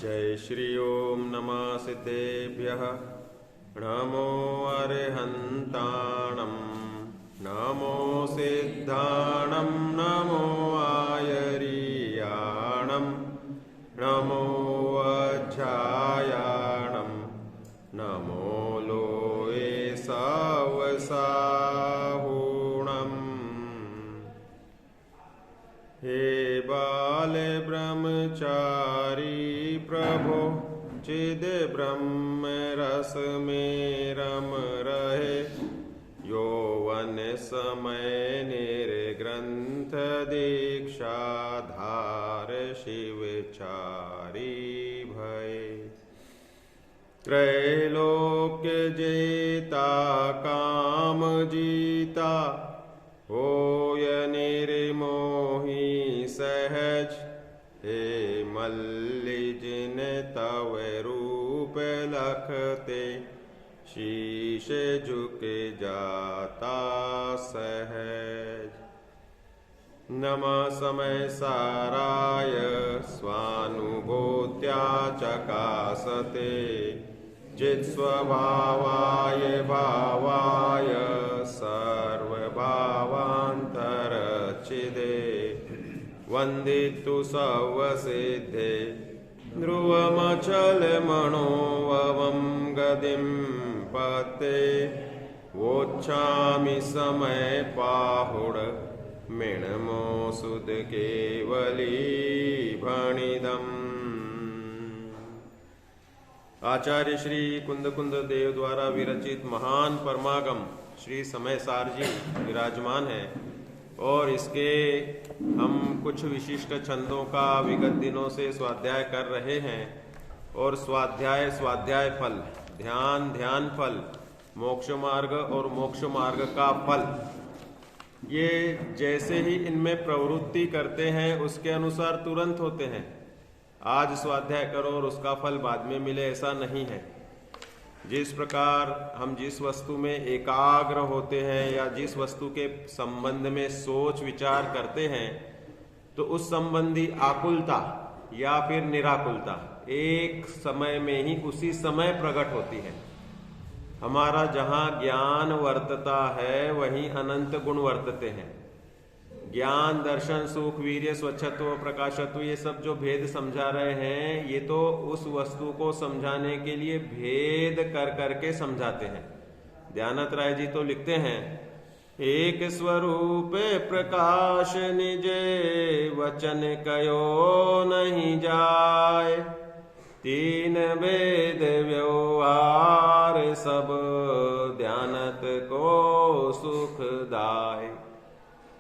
जय श्री ओम नमः सिद्धेभ्यः नमो अरिहन्ताणं नमो सिद्धाणं नमो आयर्याणं नमो वज्रायाणं नमो लोये सवसाहुणम्। हे बाल ब्रह्मचारी प्रभो चिद ब्रह्म रस में रम रहे, यौवन समय निर्ग्रंथ दीक्षा धार शिवचारी भय। त्रैलोक्य जेता काम जीता, होय निर्मोही सहज। हे मल्लि जिन तव रूप लखते, शीश झुक जाता सहज। नमः समय साराय स्वानुभूत्या चकासते, चित्स्वभावाय भावाय सर्वभावान्तरच्छिदे। वन्दितु सर्वसिद्धे ध्रुवमचलमनोभवं गतिं पते। वोच्छामि समय पाहुड मिणमो सुध केवली भणिदम्। आचार्य श्री कुंद देव द्वारा विरचित महान परमागम श्री समय सार जी विराजमान है और इसके हम कुछ विशिष्ट छंदों का विगत दिनों से स्वाध्याय कर रहे हैं। और स्वाध्याय फल, ध्यान फल, मोक्ष मार्ग और मोक्ष मार्ग का फल, ये जैसे ही इनमें प्रवृत्ति करते हैं उसके अनुसार तुरंत होते हैं। आज स्वाध्याय करो और उसका फल बाद में मिले, ऐसा नहीं है। जिस प्रकार हम जिस वस्तु में एकाग्र होते हैं या जिस वस्तु के संबंध में सोच विचार करते हैं, तो उस संबंधी आकुलता या फिर निराकुलता एक समय में ही उसी समय प्रकट होती है। हमारा जहाँ ज्ञान वर्तता है वहीं अनंत गुण वर्तते हैं। ज्ञान, दर्शन, सुख, वीर्य, स्वच्छत्व, प्रकाशत्व, ये सब जो भेद समझा रहे हैं, ये तो उस वस्तु को समझाने के लिए भेद कर करके समझाते हैं। ध्यानत राय जी तो लिखते हैं, एक स्वरूप प्रकाश निजे वचन कयो नहीं जाय। तीन वेद व्यवहार सब ध्यानत को सुखदाय।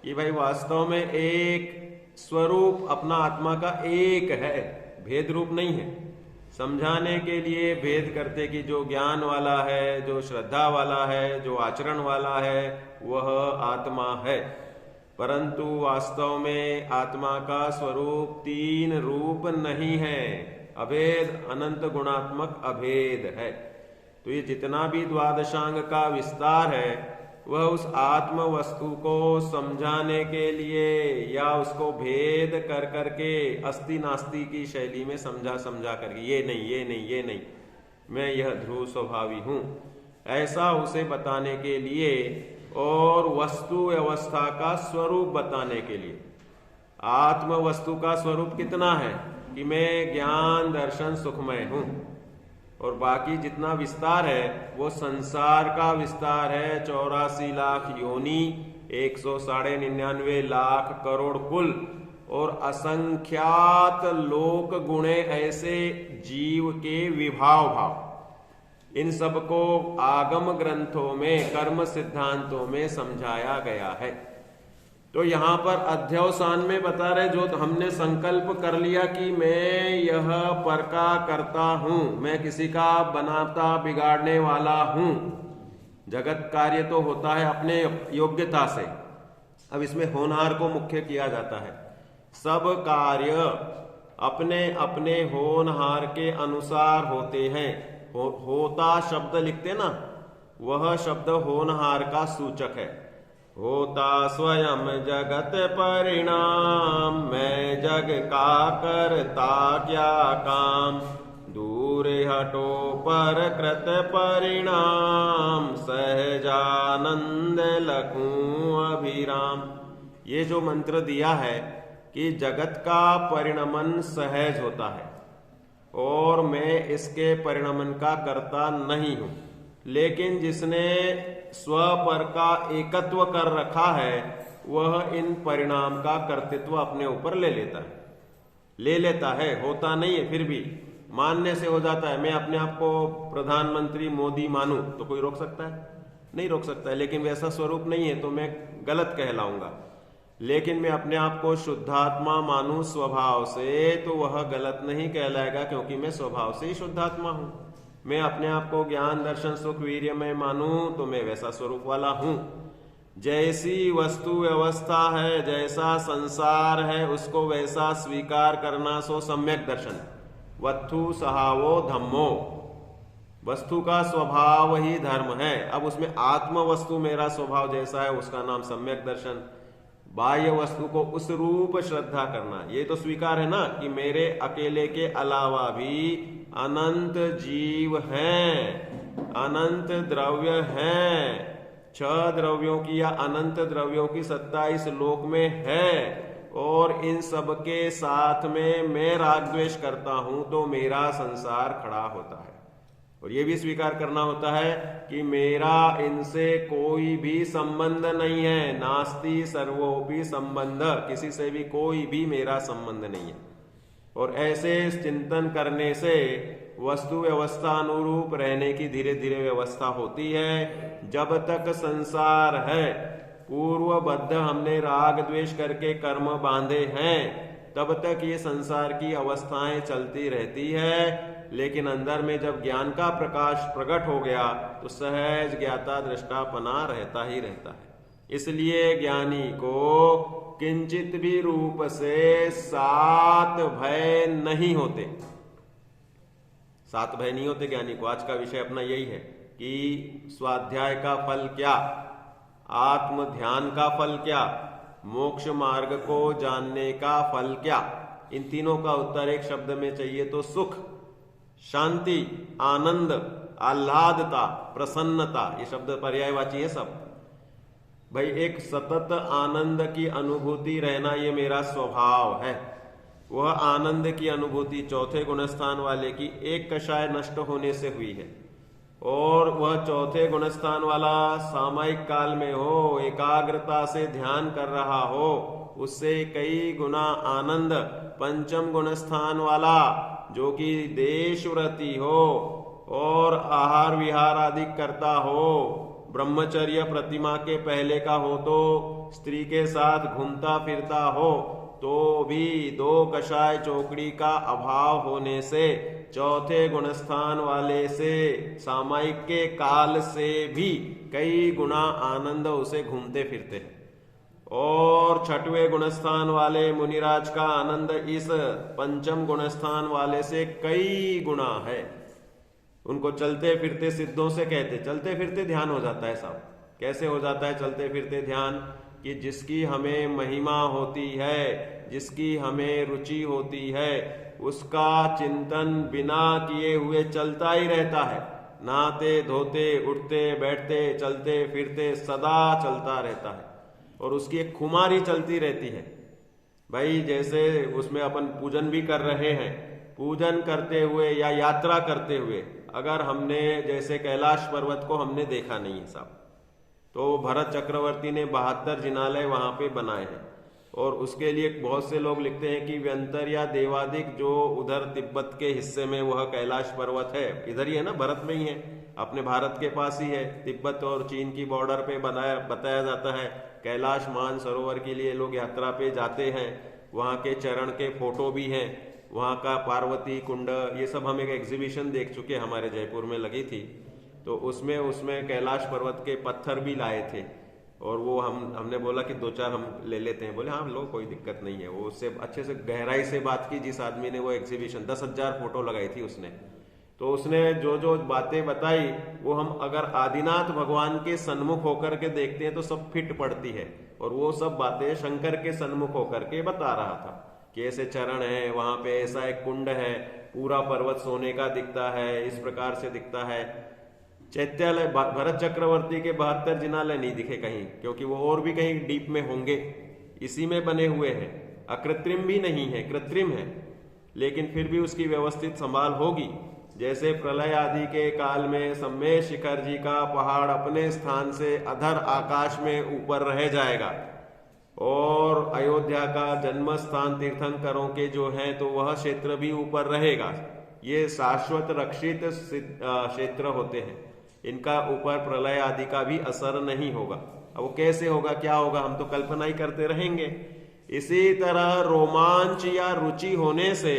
ये भाई वास्तव में एक स्वरूप अपना आत्मा का एक है, भेद रूप नहीं है। समझाने के लिए भेद करते कि जो ज्ञान वाला है, जो श्रद्धा वाला है, जो आचरण वाला है, वह आत्मा है। परंतु वास्तव में आत्मा का स्वरूप तीन रूप नहीं है, अभेद, अनंत गुणात्मक अभेद है। तो ये जितना भी द्वादशांग का विस्तार है वह उस आत्म वस्तु को समझाने के लिए या उसको भेद कर करके अस्ति नास्ति की शैली में समझा करके ये नहीं, मैं यह ध्रुव स्वभावी हूं, ऐसा उसे बताने के लिए और वस्तु अवस्था का स्वरूप बताने के लिए। आत्म वस्तु का स्वरूप कितना है कि मैं ज्ञान, दर्शन, सुखमय हूं, और बाकी जितना विस्तार है वो संसार का विस्तार है। 84 लाख योनि, 199 लाख करोड़ कुल और असंख्यात लोक गुणे ऐसे जीव के विभाव भाव, इन सबको आगम ग्रंथों में, कर्म सिद्धांतों में समझाया गया है। तो यहाँ पर अध्यवसान में बता रहे, जो हमने संकल्प कर लिया कि मैं यह पर का करता हूं, मैं किसी का बनाता बिगाड़ने वाला हूं। जगत कार्य तो होता है अपने योग्यता से। अब इसमें होनहार को मुख्य किया जाता है। सब कार्य अपने अपने होनहार के अनुसार होते हैं। होता शब्द लिखते ना, वह शब्द होनहार का सूचक है। होता स्वयं जगत परिणाम, मैं जग का करता क्या काम, दूर हटो पर कृत परिणाम, सहजानंद लखूं अभिराम। ये जो मंत्र दिया है कि जगत का परिणमन सहज होता है और मैं इसके परिणमन का कर्ता नहीं हूं, लेकिन जिसने स्व पर का एकत्व कर रखा है वह इन परिणाम का कर्तृत्व अपने ऊपर ले लेता है, होता नहीं है, फिर भी मानने से हो जाता है। मैं अपने आप को प्रधानमंत्री मोदी मानूं तो कोई रोक सकता है? नहीं रोक सकता है, लेकिन वैसा स्वरूप नहीं है तो मैं गलत कहलाऊंगा। लेकिन मैं अपने आप को शुद्धात्मा मानूं स्वभाव से तो वह गलत नहीं कहलाएगा, क्योंकि मैं स्वभाव से ही शुद्धात्मा हूं। मैं अपने आप को ज्ञान दर्शन सुख वीर्य में मानूं तो मैं वैसा स्वरूप वाला हूं। जैसी वस्तु व्यवस्था है, जैसा संसार है, उसको वैसा स्वीकार करना सो सम्यक दर्शन। वस्तु सहावो धम्मो, वस्तु का स्वभाव ही धर्म है। अब उसमें आत्म वस्तु मेरा स्वभाव जैसा है उसका नाम सम्यक दर्शन। बाह्य वस्तु को उस रूप श्रद्धा करना, ये तो स्वीकार है ना कि मेरे अकेले के अलावा भी अनंत जीव हैं, अनंत द्रव्य हैं, 6 द्रव्यों की या अनंत द्रव्यों की सत्ता इस लोक में है, और इन सब के साथ में मैं राग द्वेष करता हूं तो मेरा संसार खड़ा होता है। और ये भी स्वीकार करना होता है कि मेरा इनसे कोई भी संबंध नहीं है, नास्ति सर्वोपि संबंध, किसी से भी कोई भी मेरा संबंध नहीं है। और ऐसे चिंतन करने से वस्तु व्यवस्था अनुरूप रहने की धीरे धीरे व्यवस्था होती है। जब तक संसार है, पूर्वबद्ध हमने राग द्वेष करके कर्म बांधे हैं, तब तक ये संसार की अवस्थाएं चलती रहती है। लेकिन अंदर में जब ज्ञान का प्रकाश प्रकट हो गया तो सहज ज्ञाता दृष्टापना रहता ही रहता है। इसलिए ज्ञानी को किंचित भी रूप से 7 भय नहीं होते, 7 भय नहीं होते ज्ञानी को। आज का विषय अपना यही है कि स्वाध्याय का फल क्या, आत्म ध्यान का फल क्या, मोक्ष मार्ग को जानने का फल क्या। इन तीनों का उत्तर एक शब्द में चाहिए तो सुख, शांति, आनंद, आह्लादता, प्रसन्नता, ये शब्द पर्यायवाची है सब। भाई एक सतत आनंद की अनुभूति रहना ये मेरा स्वभाव है। वह आनंद की अनुभूति चौथे गुणस्थान वाले की एक कषाय नष्ट होने से हुई है, और वह चौथे गुणस्थान वाला सामयिक काल में हो, एकाग्रता से ध्यान कर रहा हो, उससे कई गुना आनंद पंचम गुणस्थान वाला जो कि देशव्रती हो और आहार विहार आदि करता हो, ब्रह्मचर्य प्रतिमा के पहले का हो, तो स्त्री के साथ घूमता फिरता हो, तो भी 2 कषाय चौकड़ी का अभाव होने से चौथे गुणस्थान वाले से सामायिक के काल से भी कई गुना आनंद उसे घूमते फिरते हैं। और 6वें गुणस्थान वाले मुनिराज का आनंद इस पंचम गुणस्थान वाले से कई गुना है। उनको चलते फिरते सिद्धों से कहते, चलते फिरते ध्यान हो जाता है साहब। कैसे हो जाता है चलते फिरते ध्यान? कि जिसकी हमें महिमा होती है, जिसकी हमें रुचि होती है, उसका चिंतन बिना किए हुए चलता ही रहता है। नहाते धोते उठते बैठते चलते फिरते सदा चलता रहता है, और उसकी एक खुमारी चलती रहती है। भाई जैसे उसमें अपन पूजन भी कर रहे हैं, पूजन करते हुए या यात्रा करते हुए अगर हमने जैसे कैलाश पर्वत को हमने देखा नहीं है साहब, तो भरत चक्रवर्ती ने 72 जिनालय वहां पे बनाए हैं, और उसके लिए बहुत से लोग लिखते हैं कि व्यंतर या देवादिक जो उधर तिब्बत के हिस्से में वह कैलाश पर्वत है, इधर ही है ना, भारत में ही है, अपने भारत के पास ही है। तिब्बत और चीन की बॉर्डर पे बताया जाता है। कैलाश मान सरोवर के लिए लोग यात्रा पे जाते हैं, वहाँ के चरण के फोटो भी हैं, वहाँ का पार्वती कुंड, ये सब हम एक एग्जीबिशन देख चुके, हमारे जयपुर में लगी थी। तो उसमें कैलाश पर्वत के पत्थर भी लाए थे, और वो हमने बोला कि 2-4 हम ले लेते हैं। बोले हाँ लो, कोई दिक्कत नहीं है। वो उससे अच्छे से गहराई से बात की जिस आदमी ने वो एग्जीबिशन 10,000 फोटो लगाई थी उसने। तो उसने जो जो बातें बताई वो हम अगर आदिनाथ भगवान के सन्मुख होकर के देखते हैं तो सब फिट पड़ती है। और वो सब बातें शंकर के सन्मुख होकर के बता रहा था कि ऐसे चरण है, वहां पे ऐसा एक कुंड है, पूरा पर्वत सोने का दिखता है, इस प्रकार से दिखता है। चैत्यालय भरत चक्रवर्ती के 72 जिनालय नहीं दिखे कहीं, क्योंकि वो और भी कहीं डीप में होंगे, इसी में बने हुए हैं। अकृत्रिम भी नहीं है, कृत्रिम है, लेकिन फिर भी उसकी व्यवस्थित संभाल होगी। जैसे प्रलय आदि के काल में सम्मेद शिखर जी का पहाड़ अपने स्थान से अधर आकाश में ऊपर रह जाएगा, और अयोध्या का जन्म स्थान तीर्थंकरों के जो है तो वह क्षेत्र भी ऊपर रहेगा। ये शाश्वत रक्षित क्षेत्र होते हैं, इनका ऊपर प्रलय आदि का भी असर नहीं होगा। अब वो कैसे होगा, क्या होगा, हम तो कल्पना ही करते रहेंगे। इसी तरह रोमांच या रुचि होने से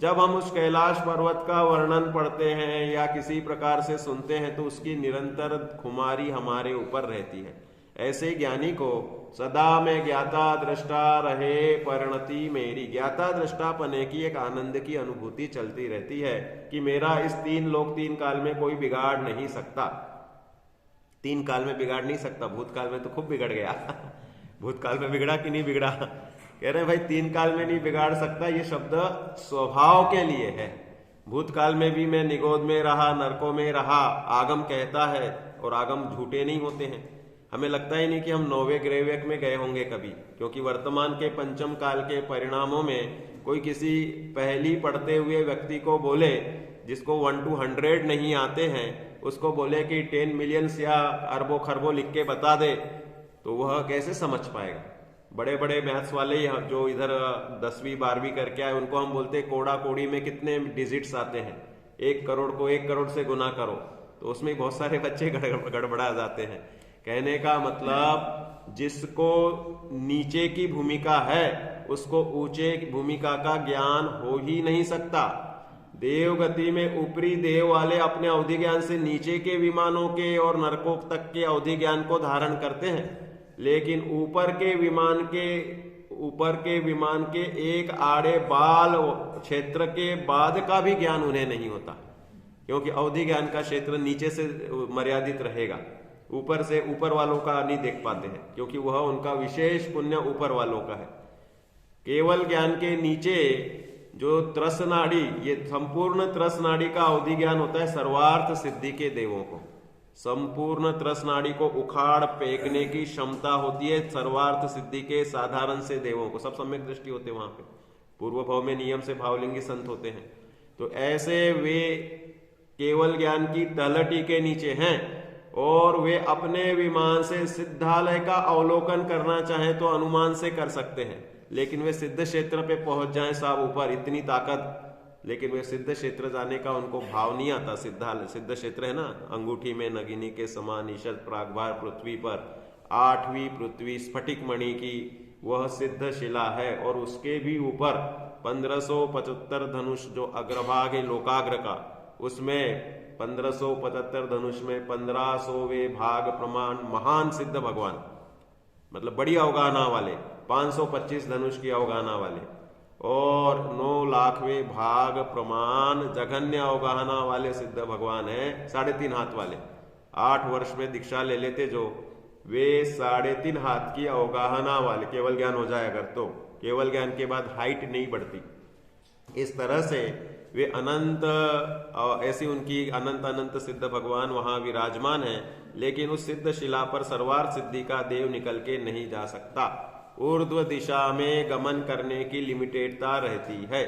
जब हम उस कैलाश पर्वत का वर्णन पढ़ते हैं या किसी प्रकार से सुनते हैं तो उसकी निरंतर खुमारी हमारे ऊपर रहती है। ऐसे ज्ञानी को सदा में ज्ञाता दृष्टा रहे परिणति मेरी, ज्ञाता दृष्टा पने की एक आनंद की अनुभूति चलती रहती है कि मेरा इस 3 लोक 3 काल में कोई बिगाड़ नहीं सकता। 3 काल में बिगाड़ नहीं सकता, भूतकाल में तो खूब बिगड़ गया भूतकाल में बिगड़ा कि नहीं बिगड़ा, कह रहे हैं भाई 3 काल में नहीं बिगाड़ सकता। ये शब्द स्वभाव के लिए है। भूतकाल में भी मैं निगोद में रहा, नरकों में रहा, आगम कहता है, और आगम झूठे नहीं होते हैं। हमें लगता ही नहीं कि हम 9वें ग्रहवेक में गए होंगे कभी, क्योंकि वर्तमान के पंचम काल के परिणामों में कोई किसी पहली पढ़ते हुए व्यक्ति को बोले, जिसको 1 to 100 नहीं आते हैं, उसको बोले कि 10 मिलियंस या अरबों खरबों लिख के बता दे, तो वह कैसे समझ पाएगा। बड़े बड़े मैथ्स वाले जो इधर 10वीं 12वीं करके आए, उनको हम बोलते कोड़ा कोड़ी में कितने डिजिट्स आते हैं, 1 करोड़ को 1 करोड़ से गुना करो, तो उसमें बहुत सारे बच्चे गड़बड़ा जाते हैं। कहने का मतलब जिसको नीचे की भूमिका है उसको ऊंचे भूमिका का ज्ञान हो ही नहीं सकता। देव गति में ऊपरी देव वाले अपने अवधि ज्ञान से नीचे के विमानों के और नरकों तक के अवधि ज्ञान को धारण करते हैं, लेकिन ऊपर के विमान के एक आड़े बाल क्षेत्र के बाद का भी ज्ञान उन्हें नहीं होता, क्योंकि अवधि ज्ञान का क्षेत्र नीचे से मर्यादित रहेगा, ऊपर से ऊपर वालों का नहीं देख पाते हैं, क्योंकि वह उनका विशेष पुण्य ऊपर वालों का है। केवल ज्ञान के नीचे जो त्रस नाड़ी, ये संपूर्ण त्रस नाड़ी का अवधि ज्ञान होता है सर्वार्थ सिद्धि के देवों को। संपूर्ण त्रस नाड़ी को उखाड़ फेंकने की क्षमता होती है सर्वार्थ सिद्धि के साधारण से देवों को, सब सम्यक दृष्टि होते वहां पे, पूर्व भाव में नियम से भावलिंगी संत होते हैं। तो ऐसे वे केवल ज्ञान की तलहटी के नीचे हैं, और वे अपने विमान से सिद्धालय का अवलोकन करना चाहें तो अनुमान से कर सकते हैं, लेकिन वे सिद्ध क्षेत्र पे पहुंच जाएं साहब ऊपर, इतनी ताकत, लेकिन वे सिद्ध क्षेत्र जाने का उनको भाव नहीं आता। सिद्ध क्षेत्र है ना, अंगूठी में नगिनी के समान ईशद प्रागभार पृथ्वी पर 8वीं पृथ्वी स्फटिक मणि की वह सिद्ध शिला है, और उसके भी ऊपर 1575 धनुष जो अग्रभाग है लोकाग्र का, उसमें 1575 धनुष में 1500वें भाग प्रमाण महान सिद्ध भगवान, मतलब बड़ी अवगाहना वाले, 525 धनुष की अवगाहना वाले, और 9 लाखवें भाग प्रमाण जघन्य अवगाहना वाले सिद्ध भगवान है, 3.5 हाथ वाले। 8 वर्ष में दीक्षा ले लेते जो, वे 3.5 हाथ की अवगाहना वाले, केवल ज्ञान हो जाए अगर तो, केवल ज्ञान के बाद हाइट नहीं बढ़ती। इस तरह से वे अनंत, ऐसी उनकी अनंत सिद्ध भगवान वहां विराजमान है, लेकिन उस सिद्ध शिला पर सर्वार्थ सिद्धि का देव निकल के नहीं जा सकता। ऊर्ध्व दिशा में गमन करने की लिमिटेडता रहती है,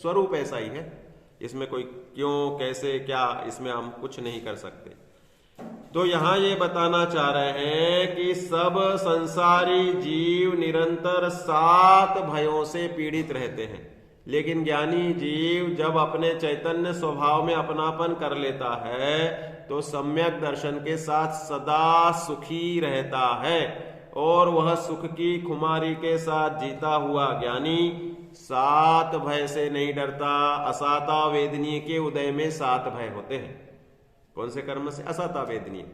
स्वरूप ऐसा ही है, इसमें कोई क्यों कैसे क्या इसमें हम कुछ नहीं कर सकते। तो यहां ये बताना चाह रहे हैं कि सब संसारी जीव निरंतर 7 भयों से पीड़ित रहते हैं, लेकिन ज्ञानी जीव जब अपने चैतन्य स्वभाव में अपनापन कर लेता है तो सम्यक दर्शन के साथ सदा सुखी रहता है, और वह सुख की खुमारी के साथ जीता हुआ ज्ञानी 7 भय से नहीं डरता। असाता वेदनीय के उदय में 7 भय होते हैं। कौन से कर्म से? असाता वेदनीय।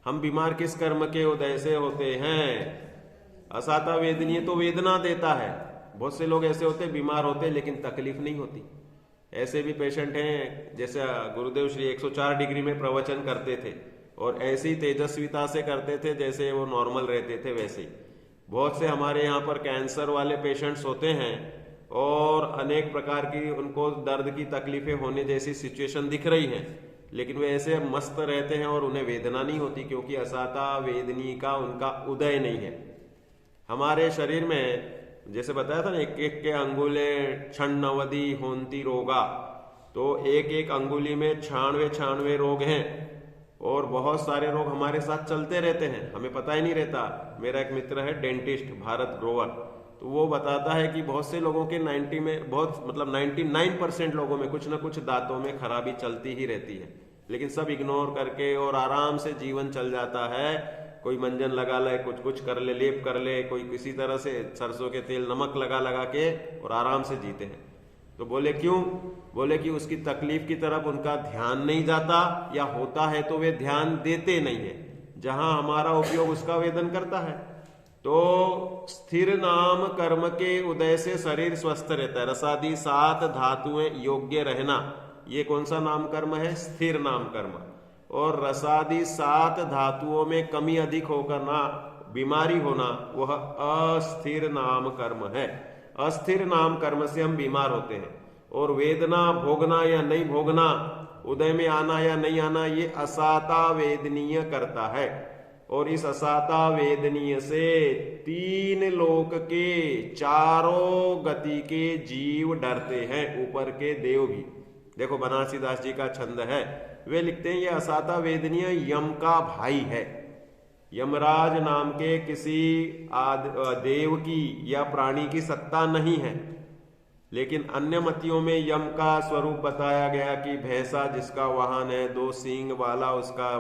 हम बीमार किस कर्म के उदय से होते हैं? असाता वेदनीय तो वेदना देता है। बहुत से लोग ऐसे होते बीमार होते लेकिन तकलीफ नहीं होती, ऐसे भी पेशेंट हैं, जैसे गुरुदेव श्री 104 डिग्री में प्रवचन करते थे और ऐसी तेजस्विता से करते थे जैसे वो नॉर्मल रहते थे वैसे ही। बहुत से हमारे यहाँ पर कैंसर वाले पेशेंट्स होते हैं और अनेक प्रकार की उनको दर्द की तकलीफें होने जैसी सिचुएशन दिख रही है, लेकिन वे ऐसे मस्त रहते हैं और उन्हें वेदना नहीं होती, क्योंकि असाता वेदनी का उनका उदय नहीं है। हमारे शरीर में जैसे बताया था ना, एक एक के अंगुले क्षण नवदी होंती रोगा, तो एक एक अंगुली में 96 रोग हैं और बहुत सारे रोग हमारे साथ चलते रहते हैं, हमें पता ही नहीं रहता। मेरा एक मित्र है डेंटिस्ट भारत ग्रोवर, तो वो बताता है कि बहुत से लोगों के 99% लोगों में कुछ ना कुछ दांतों में खराबी चलती ही रहती है, लेकिन सब इग्नोर करके और आराम से जीवन चल जाता है। कोई मंजन लगा ले, कुछ कुछ कर ले, लेप कर ले, कोई किसी तरह से सरसों के तेल नमक लगा लगा के और आराम से जीते हैं। तो बोले क्यों? बोले कि उसकी तकलीफ की तरफ उनका ध्यान नहीं जाता, या होता है तो वे ध्यान देते नहीं है, जहां हमारा उपयोग उसका वेदन करता है। तो स्थिर नाम कर्म के उदय से शरीर स्वस्थ रहता है। रसादी 7 धातुएं योग्य रहना, ये कौन सा नाम कर्म है? स्थिर नाम कर्म। और रसादी 7 धातुओं में कमी अधिक होकर ना बीमारी होना, वह अस्थिर नाम कर्म है। अस्थिर नाम कर्म से हम बीमार होते हैं। और वेदना भोगना या नहीं भोगना, उदय में आना या नहीं आना, ये असाता वेदनीय करता है। और इस असाता वेदनीय से 3 लोक के चारों गति के जीव डरते हैं, ऊपर के देव भी। देखो बनारसी दास जी का छंद है, वे लिखते हैं ये असाता वेदनीय यम का भाई है। यमराज नाम के किसी देव की या प्राणी की सत्ता नहीं है, लेकिन अन्य मतियों में यम का स्वरूप बताया गया कि भैंसा जिसका वाहन है, 2 सींग वाला उसका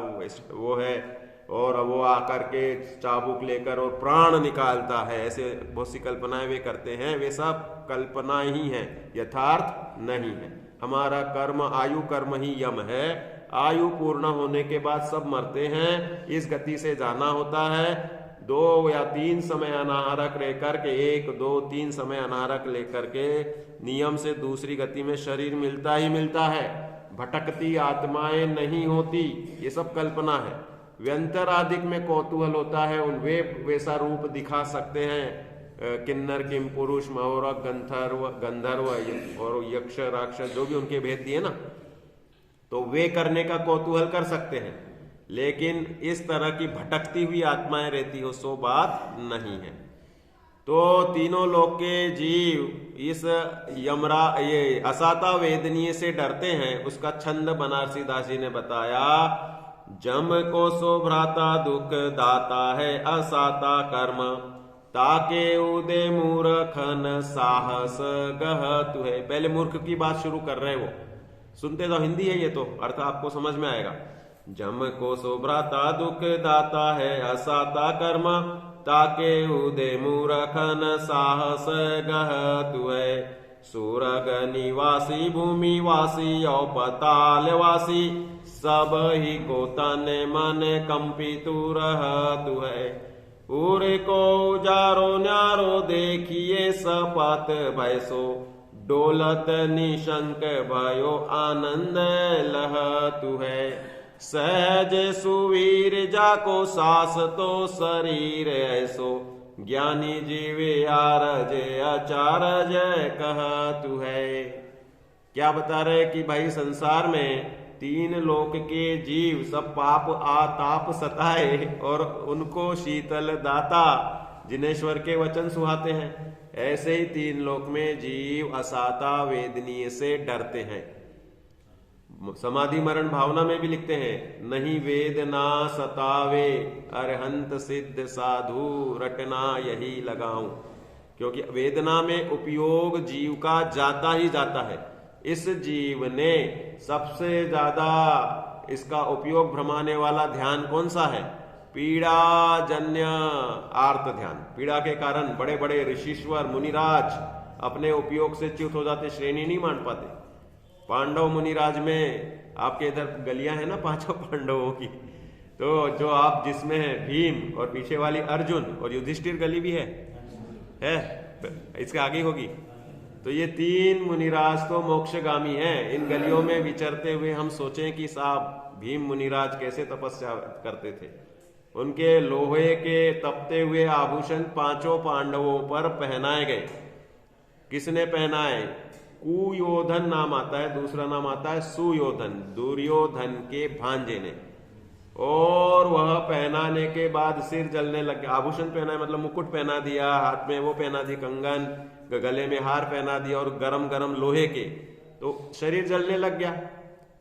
वो है, और वो आकर के चाबुक लेकर और प्राण निकालता है। ऐसे बहुत सी कल्पनाएं वे करते हैं, वे सब कल्पना ही है, यथार्थ नहीं है। हमारा कर्म आयु कर्म ही यम है। आयु पूर्ण होने के बाद सब मरते हैं, इस गति से जाना होता है। 2 या 3 समय अनाहारक लेकर के 1, 2, 3 समय अनाहारक लेकर के नियम से दूसरी गति में शरीर मिलता ही मिलता है। भटकती आत्माएं नहीं होती, ये सब कल्पना है। व्यंतराधिक में कौतूहल होता है, उन वे वैसा रूप दिखा सकते हैं, किन्नर किम पुरुष मौर गंधर्व और यक्ष राक्षस, जो भी उनके भेद दिए ना, तो वे करने का कौतूहल कर सकते हैं। लेकिन इस तरह की भटकती हुई आत्माएं रहती हो, सो बात नहीं है। तो तीनों लोक के जीव इस ये असाता वेदनीय से डरते हैं। उसका छंद बनारसी दास जी ने बताया, जम को सो भ्राता दुख दाता है असाता कर्म, ताके उदे मूर्खन साहस गहतु है। पहले मूर्ख की बात शुरू कर रहे हैं वो, सुनते तो हिंदी है, ये तो अर्थ आपको समझ में आएगा। जम को सो भ्राता दुख दाता है असाता कर्म, ताके उदे मूर्खन साहस गहतु है। सूरग निवासी भूमि वासी और पताल वासी, सब ही को तन मन कंपितु रहतु है। पूरे को उजारो न्यारो देखिए सपत भैसो, डोलत निशंक भयो आनंद लहतु है। सहज सुवीर जाको सास तो शरीर ऐसो, ज्ञानी जीवे आरज आचारज कहतु है। क्या बता रहे कि भाई संसार में 3 लोक के जीव सब पाप आताप सताए और उनको शीतल दाता जिनेश्वर के वचन सुहाते हैं। ऐसे ही 3 लोक में जीव असाता वेदनीय से डरते हैं। समाधि मरण भावना में भी लिखते हैं, नहीं वेदना सतावे अरहंत सिद्ध साधु रटना यही लगाऊं। क्योंकि वेदना में उपयोग जीव का जाता ही जाता है। इस जीव ने सबसे ज्यादा इसका उपयोग भ्रमाने वाला ध्यान कौन सा है? पीड़ा जन्य आर्त ध्यान। पीड़ा के कारण बड़े बड़े ऋषिश्वर मुनिराज अपने उपयोग से च्युत हो जाते, श्रेणी नहीं मान पाते। पांडव मुनिराज में आपके इधर गलियां हैं ना 5 पांडवों की, तो जो आप जिसमें है भीम और पीछे वाली अर्जुन और युधिष्ठिर गली भी है? इसके आगे होगी तो ये 3 मुनिराज तो मोक्षगामी हैं। इन गलियों में विचरते हुए हम सोचें कि साहब भीम मुनिराज कैसे तपस्या करते थे। उनके लोहे के तपते हुए आभूषण 5 पांडवों पर पहनाए गए। किसने पहनाए? कुयोधन नाम आता है, दूसरा नाम आता है सुयोधन, दुर्योधन के भांजे ने। और वह पहनाने के बाद सिर जलने लग गया। आभूषण पहनाए मतलब मुकुट पहना दिया, हाथ में वो पहना दी कंगन, गले में हार पहना दिया और गरम गरम लोहे के, तो शरीर जलने लग गया।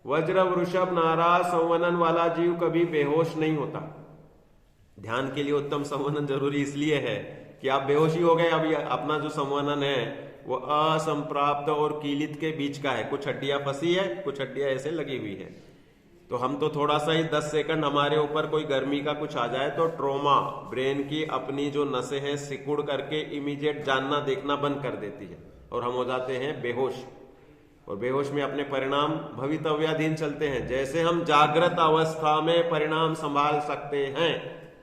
वज्र वृषभ नाराज संवनन वाला जीव कभी बेहोश नहीं होता। ध्यान के लिए उत्तम संवनन जरूरी इसलिए है कि आप बेहोशी हो गए, अब अपना जो संवनन है वो असंप्राप्त और कीलित के बीच का है। कुछ हड्डियां फंसी है, कुछ हड्डियां ऐसे लगी हुई है। तो हम तो थोड़ा सा ही 10 सेकंड हमारे ऊपर कोई गर्मी का कुछ आ जाए तो ट्रोमा, ब्रेन की अपनी जो नसें हैं सिकुड़ करके इमीडिएट जानना देखना बंद कर देती है और हम हो जाते हैं बेहोश। और बेहोश में अपने परिणाम भवितव्याधीन चलते हैं। जैसे हम जागृत अवस्था में परिणाम संभाल सकते हैं,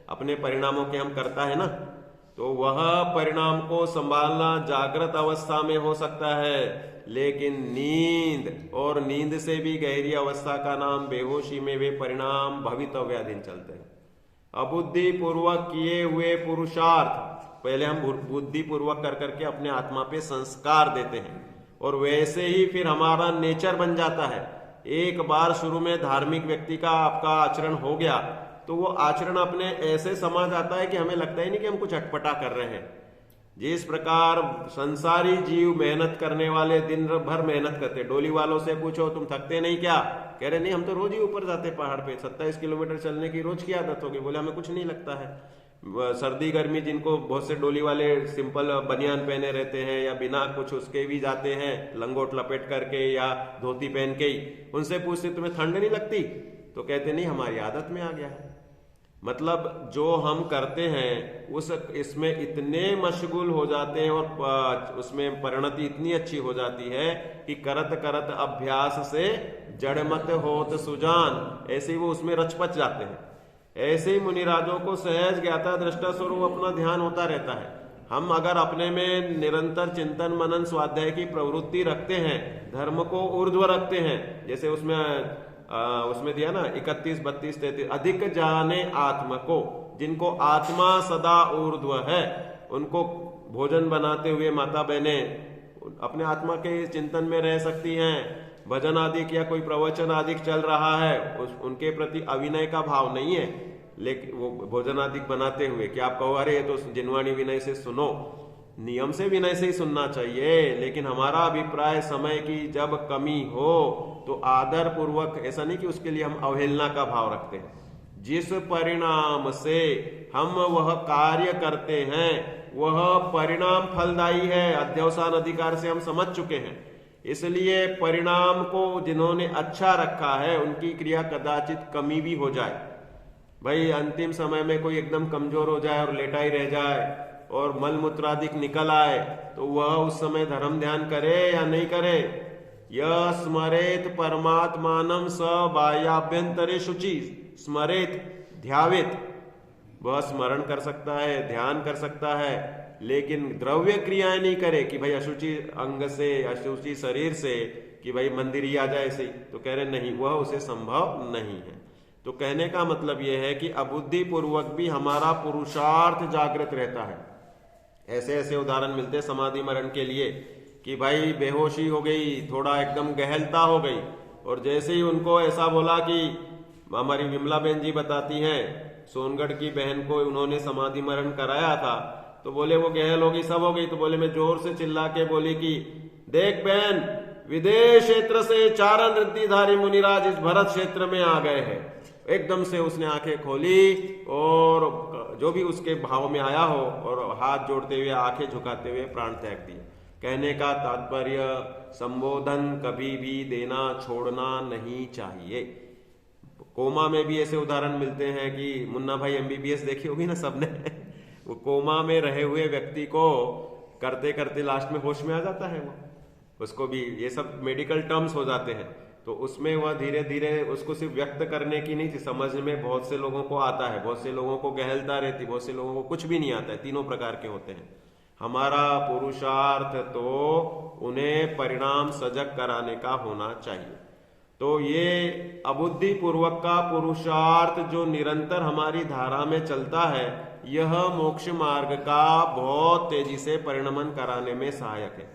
अपने परिणामों के हम करता है ना, तो वह परिणाम को संभालना जागृत अवस्था में हो सकता है, लेकिन नींद और नींद से भी गहरी अवस्था का नाम बेहोशी में वे परिणाम भवितव्याधीन चलते हैं। अबुद्धि पूर्वक किए हुए पुरुषार्थ पहले हम बुद्धि पूर्वक कर करके अपने आत्मा पे संस्कार देते हैं और वैसे ही फिर हमारा नेचर बन जाता है। एक बार शुरू में धार्मिक व्यक्ति का आपका आचरण हो गया तो वो आचरण अपने ऐसे समा जाता है कि हमें लगता ही नहीं कि हम कुछ अटपटा कर रहे हैं। जिस प्रकार संसारी जीव मेहनत करने वाले दिन भर मेहनत करते, डोली वालों से पूछो तुम थकते नहीं क्या, कह रहे नहीं हम तो रोज ही ऊपर जाते पहाड़ पे, 27 किलोमीटर चलने की रोज की आदत होगी। बोले हमें कुछ नहीं लगता है। सर्दी गर्मी जिनको बहुत से डोली वाले सिंपल बनियान पहने रहते हैं या बिना कुछ उसके भी जाते हैं लंगोट लपेट करके या धोती पहन के ही, उनसे पूछते तुम्हें ठंड नहीं लगती, तो कहते नहीं हमारी आदत में आ गया है। मतलब जो हम करते हैं उस इसमें इतने मशगूल हो जाते हैं और उसमें परिणति इतनी अच्छी हो जाती है कि करत करत अभ्यास से जड़मत होत सुजान, ऐसे ही वो उसमें रचपच जाते हैं। ऐसे ही मुनिराजों को सहज ज्ञाता दृष्टा स्वरूप अपना ध्यान होता रहता है। हम अगर अपने में निरंतर चिंतन मनन स्वाध्याय की प्रवृत्ति रखते हैं, धर्म को ऊर्ध्व रखते हैं, जैसे उसमें दिया ना 31, 32, 33, अधिक जाने आत्मा को, जिनको आत्मा सदा ऊर्ध्व है उनको भोजन बनाते हुए माता बहनें अपने आत्मा के चिंतन में रह सकती हैं। भजन आदि या कोई प्रवचन आदि चल रहा है उनके प्रति अविनय का भाव नहीं है, लेकिन वो भोजन आदि बनाते हुए कि आप कहो अरे ये तो जिनवाणी विनय से सुनो, नियम से विनय से ही सुनना चाहिए, लेकिन हमारा अभिप्राय समय की जब कमी हो तो आदर पूर्वक, ऐसा नहीं कि उसके लिए हम अवहेलना का भाव रखते हैं। जिस परिणाम से हम वह कार्य करते हैं वह परिणाम फलदायी है, अध्यवसान अधिकार से हम समझ चुके हैं। इसलिए परिणाम को जिन्होंने अच्छा रखा है उनकी क्रिया कदाचित कमी भी हो जाए। भाई अंतिम समय में कोई एकदम कमजोर हो जाए और लेटा ही रह जाए और मल मूत्रादिक निकल आए तो वह उस समय धर्म ध्यान करे या नहीं करे। यह स्मरेत परमात्मानम स बाह्याभ्यंतरे शुचि, स्मरेत ध्यावेत, वह स्मरण कर सकता है, ध्यान कर सकता है, लेकिन द्रव्य क्रियाएं नहीं करे कि भाई अशुचि अंग से, अशुचि शरीर से कि भाई मंदिर ही आ जाए ऐसे ही, तो कह रहे नहीं, वह उसे संभव नहीं है। तो कहने का मतलब यह है कि अबुद्धि पूर्वक भी हमारा पुरुषार्थ जागृत रहता है। ऐसे ऐसे उदाहरण मिलते हैं समाधि मरण के लिए कि भाई बेहोशी हो गई, थोड़ा एकदम गहलता हो गई, और जैसे ही उनको ऐसा बोला कि हमारी विमला बहन जी बताती हैं सोनगढ़ की बहन को उन्होंने समाधि मरण कराया था, तो बोले वो गहल हो गई, सब हो गई, तो बोले मैं जोर से चिल्ला के बोली कि देख बहन, विदेश क्षेत्र से चारण रिद्धिधारी मुनिराज इस भरत क्षेत्र में आ गए हैं। एकदम से उसने आंखें खोली और जो भी उसके भाव में आया हो और हाथ जोड़ते हुए आंखें झुकाते हुए प्राण त्याग दिए। कहने का तात्पर्य संबोधन कभी भी देना छोड़ना नहीं चाहिए। कोमा में भी ऐसे उदाहरण मिलते हैं कि मुन्ना भाई MBBS देखी होगी ना सबने वो कोमा में रहे हुए व्यक्ति को करते करते लास्ट में होश में आ जाता है, वो उसको भी ये सब मेडिकल टर्म्स हो जाते हैं। तो उसमें वह धीरे धीरे उसको सिर्फ व्यक्त करने की नहीं थी, समझ में बहुत से लोगों को आता है, बहुत से लोगों को गहलता रहती, बहुत से लोगों को कुछ भी नहीं आता है, तीनों प्रकार के होते हैं। हमारा पुरुषार्थ तो उन्हें परिणाम सजग कराने का होना चाहिए। तो ये अबुद्धि पूर्वक का पुरुषार्थ जो निरंतर हमारी धारा में चलता है, यह मोक्ष मार्ग का बहुत तेजी से परिणमन कराने में सहायक है।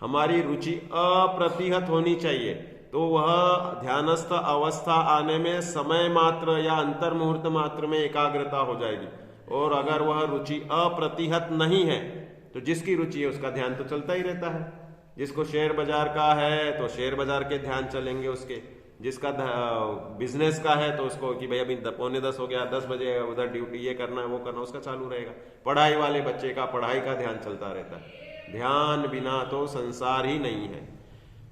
हमारी रुचि अप्रतिहत होनी चाहिए, तो वह ध्यानस्थ अवस्था आने में समय मात्र या अंतर मुहूर्त मात्र में एकाग्रता हो जाएगी। और अगर वह रुचि अप्रतिहत नहीं है तो जिसकी रुचि है उसका ध्यान तो चलता ही रहता है। जिसको शेयर बाजार का है तो शेयर बाजार के ध्यान चलेंगे उसके, जिसका बिजनेस का है तो उसको कि भाई अभी 9:45 हो गया, 10 बजे उधर ड्यूटी, ये करना है वो करना, उसका चालू रहेगा। पढ़ाई वाले बच्चे का पढ़ाई का ध्यान चलता रहता है। ध्यान बिना तो संसार ही नहीं है।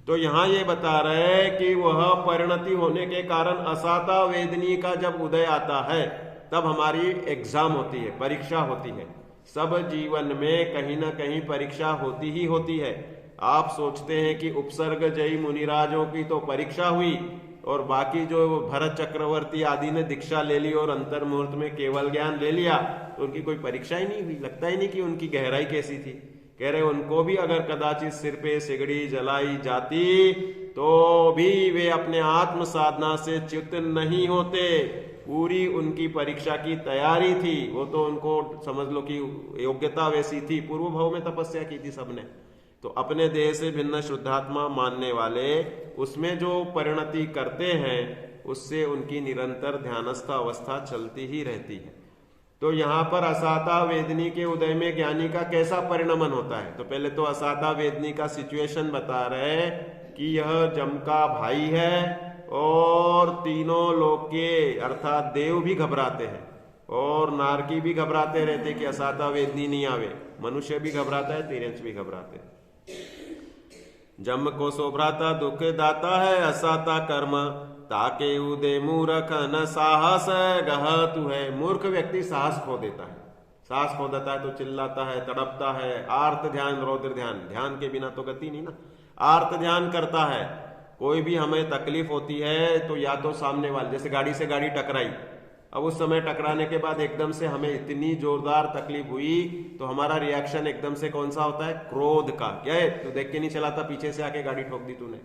तो यहां ये बता रहे हैं कि वह परिणति होने के कारण असाता वेदनी का जब उदय आता है तब हमारी एग्जाम होती है, परीक्षा होती है। सब जीवन में कहीं ना कहीं परीक्षा होती ही होती है। आप सोचते हैं कि उपसर्ग जयी मुनिराजों की तो परीक्षा हुई और बाकी जो भरत चक्रवर्ती आदि ने दीक्षा ले ली और अंतर मुहूर्त में केवल ज्ञान ले लिया तो उनकी कोई परीक्षा ही नहीं हुई। लगता ही नहीं कि उनकी गहराई कैसी थी। कह रहे उनको भी अगर कदाचित सिर पे सिगड़ी जलाई जाती तो भी वे अपने आत्म साधना से च्युत नहीं होते। पूरी उनकी परीक्षा की तैयारी थी। वो तो उनको समझ लो कि योग्यता वैसी थी। पूर्व भाव में तपस्या की थी सबने। तो अपने देह से भिन्न शुद्धात्मा मानने वाले उसमें जो परिणति करते हैं उससे उनकी निरंतर ध्यानस्थ अवस्था चलती ही रहती है। तो यहाँ पर असाता वेदनी के उदय में ज्ञानी का कैसा परिणमन होता है। तो पहले तो असाता वेदनी का सिचुएशन बता रहे कि यह जम का भाई है और तीनों लोग के अर्थात देव भी घबराते हैं और नारकी भी घबराते रहते कि असाता वेदनी नहीं आवे। मनुष्य भी घबराता है, तिर्यंच भी घबराते हैं। जम को सोभ्राता दुख दाता है, असाता कर्म ताके उदे मूर्ख न साहस गह तू है। मूर्ख व्यक्ति साहस खो देता है। साहस खो देता है तो चिल्लाता है, तड़पता है। आर्त ध्यान रौद्र ध्यान, ध्यान के बिना तो गति नहीं ना। आर्त ध्यान करता है। कोई भी हमें तकलीफ होती है तो या तो सामने वाले, जैसे गाड़ी से गाड़ी टकराई, अब उस समय टकराने के बाद एकदम से हमें इतनी जोरदार तकलीफ हुई तो हमारा रिएक्शन एकदम से कौन सा होता है? क्रोध का। क्या है? तू देख के नहीं चलाता, पीछे से आके गाड़ी ठोक दी तूने।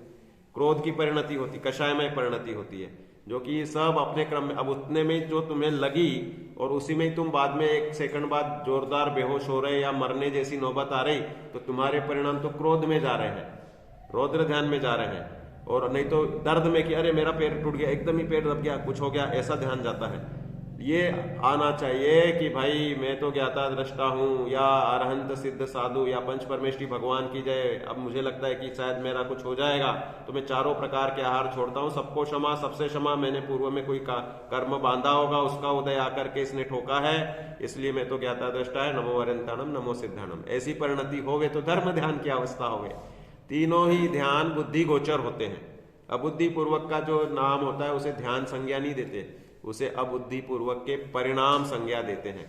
क्रोध की परिणति होती, कषायमय परिणति होती है, जो कि सब अपने क्रम में। अब उतने में जो तुम्हें लगी और उसी में ही तुम बाद में 1 सेकंड बाद जोरदार बेहोश हो रहे या मरने जैसी नौबत आ रही तो तुम्हारे परिणाम तो क्रोध में जा रहे हैं, रौद्र ध्यान में जा रहे हैं। और नहीं तो दर्द में कि अरे मेरा पैर टूट गया, एकदम ही पैर दब गया, कुछ हो गया, ऐसा ध्यान जाता है। ये आना चाहिए कि भाई मैं तो ज्ञाता दृष्टा हूं या अरहंत सिद्ध साधु या पंच परमेष्ठी भगवान की जय। अब मुझे लगता है कि शायद मेरा कुछ हो जाएगा तो मैं चारों प्रकार के आहार छोड़ता हूं। सबको क्षमा, सबसे क्षमा। मैंने पूर्व में कोई कर्म बांधा होगा, उसका उदय आकर के इसने ठोका है, इसलिए मैं तो ज्ञाता दृष्टा है। नमो अरंताणम नमो सिद्धाणम। ऐसी परिणति होवे तो धर्म ध्यान की अवस्था होवे। तीनों ही ध्यान बुद्धि गोचर होते हैं। अबुद्धि पूर्वक का जो नाम होता है उसे ध्यान संज्ञा नहीं देते, उसे अबुद्धि पूर्वक के परिणाम संज्ञा देते हैं।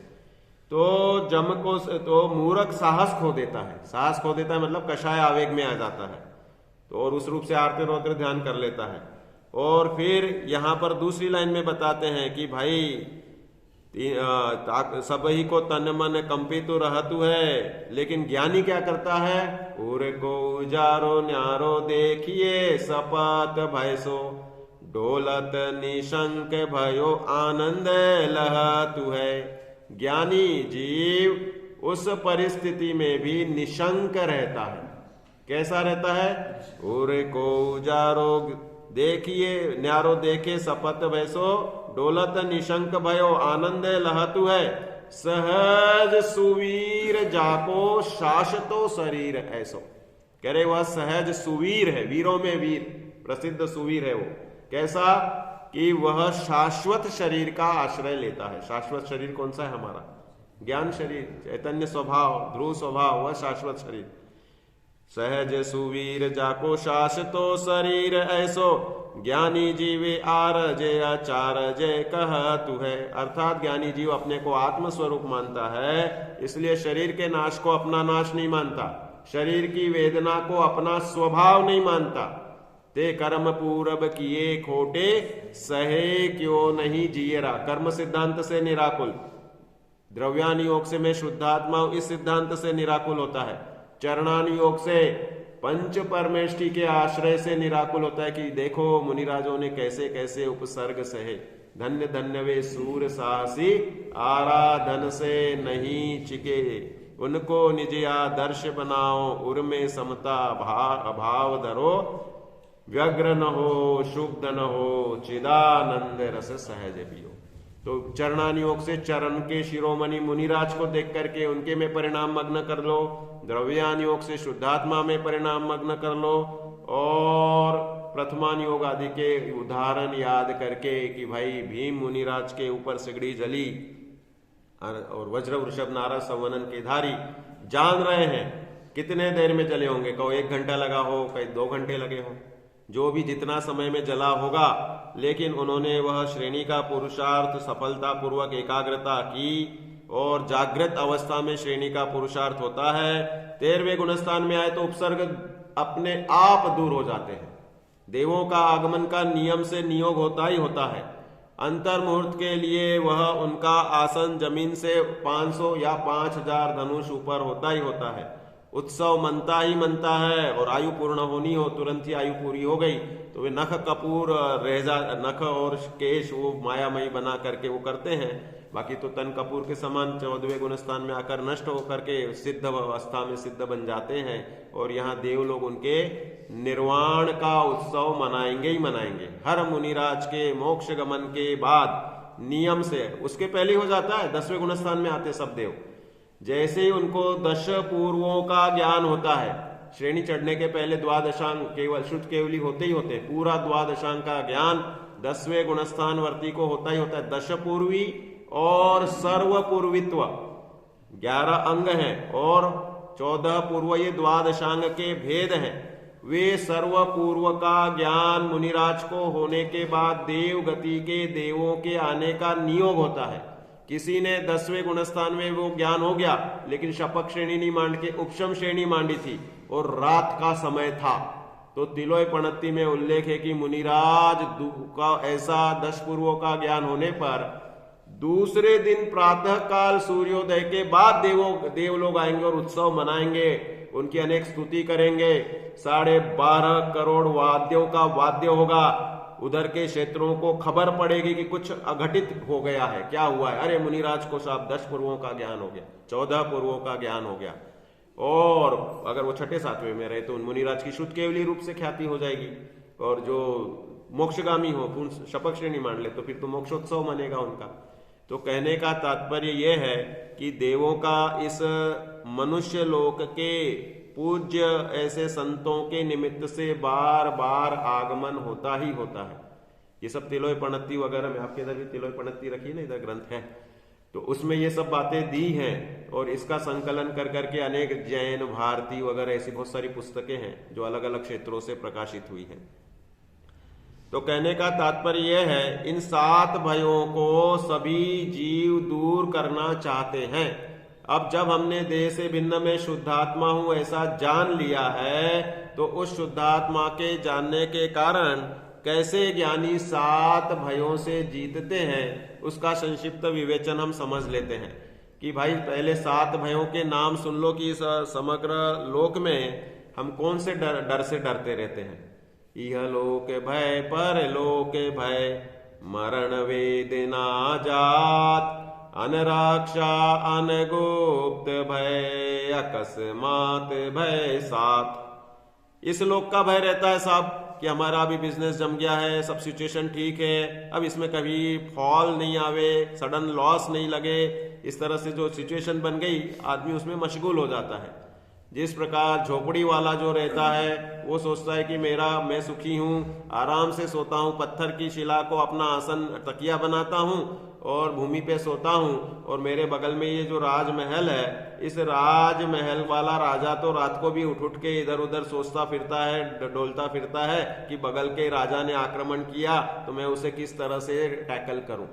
तो जम को तो मूर्ख साहस खो देता है। साहस खो देता है मतलब कषाय आवेग में आ जाता है तो और उस रूप से आरते रौद्र ध्यान कर लेता है। और फिर यहां पर दूसरी लाइन में बताते हैं कि भाई सब ही को तन मन कंपित रहतु है, लेकिन ज्ञानी क्या करता है? उरे को उजारो न्यारो देखिए सपत भयसो डोलत निशंक भयो आनंद लहतु है। ज्ञानी जीव उस परिस्थिति में भी निशंक रहता है। कैसा रहता है? उरे को उजारो देखिए न्यारो देखे सपत भयसो डोलत निशंक भयो आनंद लहतु है। सहज सुवीर जाको शाश्वतो शरीर ऐसो। कह रहे वह सहज सुवीर है, वीरों में वीर, प्रसिद्ध सुवीर है वो। कैसा? कि वह शाश्वत शरीर का आश्रय लेता है। शाश्वत शरीर कौन सा है? हमारा ज्ञान शरीर, चैतन्य स्वभाव, ध्रुव स्वभाव, वह शाश्वत शरीर। सहज सुवीर जाको शाश्वतो शरीर ऐसो ज्ञानी जीवे आरजे अचारजे कहतु है। अर्थात ज्ञानी जीव अपने को आत्म स्वरूप मानता है, इसलिए शरीर के नाश को अपना नाश नहीं मानता, शरीर की वेदना को अपना स्वभाव नहीं मानता। ते कर्म पूरब किए खोटे सहे क्यों नहीं जियरा। कर्म सिद्धांत से निराकुल, द्रव्यान योग से मैं शुद्धात्मा हूं, इस सिद्धांत से निराकुल होता है। चरणान योग से पंच परमेष्टि के आश्रय से निराकुल होता है कि देखो मुनिराजों ने कैसे कैसे उपसर्ग सहे। धन्य धन्य वे सूर साहसी, आराधन से नहीं चिके, उनको निज आदर्श बनाओ, उर्मे समता भाव धरो, व्यग्र न हो, शुद्ध न हो, चिदानंद रस सहज पियो। तो चरणान योग से चरण के शिरोमणि मुनिराज को देख करके उनके में परिणाम मग्न कर लो। द्रव्यान योग से शुद्धात्मा में परिणाम मग्न कर लो, और प्रथमान योग आदि के उदाहरण याद करके कि भाई भीम मुनिराज के ऊपर सिगड़ी जली और वज्र वृषभ नारद संवनन के धारी जान रहे हैं कितने देर में जले होंगे। कहो 1 घंटा लगा हो, कहीं 2 घंटे लगे हो, जो भी जितना समय में जला होगा, लेकिन उन्होंने वह श्रेणी का पुरुषार्थ सफलता पूर्वक एकाग्रता की, और जागृत अवस्था में श्रेणी का पुरुषार्थ होता है। 13वें गुणस्थान में आए तो उपसर्ग अपने आप दूर हो जाते हैं। देवों का आगमन का नियम से नियोग होता ही होता है। अंतर मुहूर्त के लिए वह उनका आसन जमीन से 500 या 5000 धनुष ऊपर होता ही होता है। उत्सव मनता ही मनता है, और आयु पूर्ण होनी हो, तुरंत ही आयु पूरी हो गई तो वे नख कपूर नख और केश वो मायामयी बना करके वो करते हैं। बाकी तो तन कपूर के समान 14वें गुणस्थान में आकर नष्ट होकर के सिद्ध अवस्था में सिद्ध बन जाते हैं। और यहाँ देव लोग उनके निर्वाण का उत्सव मनाएंगे ही मनाएंगे। हर मुनिराज के मोक्ष गमन के बाद नियम से, उसके पहले हो जाता है 10वें गुणस्थान में आते सब देव। जैसे ही उनको 10 पूर्वों का ज्ञान होता है, श्रेणी चढ़ने के पहले द्वादशांग केवल शुद्ध केवली होते ही होते, पूरा द्वादशांग का ज्ञान 10वें गुणस्थान वर्ती को होता ही होता है। 10 पूर्वी और सर्वपूर्वित्व 11 अंग हैं, और 14 पूर्व ये द्वादशांग के भेद हैं। वे सर्वपूर्व का ज्ञान मुनिराज को होने के बाद देव गति के देवों के आने का नियोग होता है। किसी ने 10वें गुणस्थान में वो ज्ञान हो गया, लेकिन शपक श्रेणी नहीं मांड के उपशम श्रेणी मांडी थी, और रात का समय था, तो तिलोय पणत्ति में उल्लेख है कि मुनिराज का ऐसा 10 पूर्वों का ज्ञान होने पर दूसरे दिन प्रातः काल सूर्योदय के बाद देव लोग आएंगे और उत्सव मनाएंगे, उनकी अनेक स्तुति करेंगे। 12.5 करोड़ वाद्यों का वाद्य होगा। उधर के क्षेत्रों को खबर पड़ेगी कि कुछ अघटित हो गया है, क्या हुआ है। अरे मुनिराज को साहब 10 पूर्वों का ज्ञान हो गया, 14 पूर्वों का ज्ञान हो गया। और अगर वो 6ठे 7वें में रहे तो उन मुनिराज की शुद्ध केवली रूप से ख्याति हो जाएगी। और जो मोक्षगामी हो, पूर्ण शपथ श्रेणी मान ले, तो फिर तो मोक्षोत्सव मनेगा उनका। तो कहने का तात्पर्य यह है कि देवों का इस मनुष्य लोक के पूज्य ऐसे संतों के निमित्त से बार बार आगमन होता ही होता है। ये सब तिलोय पणत्ति वगैरह में, आपके इधर भी तिलोय पणत्ति रखी है ना, इधर ग्रंथ है, तो उसमें ये सब बातें दी हैं। और इसका संकलन कर करके अनेक जैन, भारती वगैरह ऐसी बहुत सारी पुस्तकें हैं जो अलग अलग क्षेत्रों से प्रकाशित हुई हैं। तो कहने का तात्पर्य यह है, इन 7 भयों को सभी जीव दूर करना चाहते हैं। अब जब हमने देह से भिन्न में शुद्धात्मा हूं ऐसा जान लिया है, तो उस शुद्धात्मा के जानने के कारण कैसे ज्ञानी 7 भयों से जीतते हैं, उसका संक्षिप्त विवेचन हम समझ लेते हैं। कि भाई पहले 7 भयों के नाम सुन लो कि समग्र लोक में हम कौन से डर से डरते रहते हैं। इह लोक भय, पर लोक भय, मरण वेदना जात, अनराक्षा अनगुप्त भय, अकस्मात भय सात। इस लोक का भय रहता है साहब कि हमारा अभी बिजनेस जम गया है, सब सिचुएशन ठीक है, अब इसमें कभी फॉल नहीं आवे, सडन लॉस नहीं लगे। इस तरह से जो सिचुएशन बन गई, आदमी उसमें मशगूल हो जाता है। जिस प्रकार झोपड़ी वाला जो रहता है वो सोचता है कि मैं सुखी हूँ, आराम से सोता हूँ, पत्थर की शिला को अपना आसन तकिया बनाता हूँ और भूमि पे सोता हूँ, और मेरे बगल में ये जो राजमहल है, इस राजमहल वाला राजा तो रात को भी उठ के इधर उधर सोचता फिरता है, डोलता फिरता है कि बगल के राजा ने आक्रमण किया तो मैं उसे किस तरह से टैकल करूं।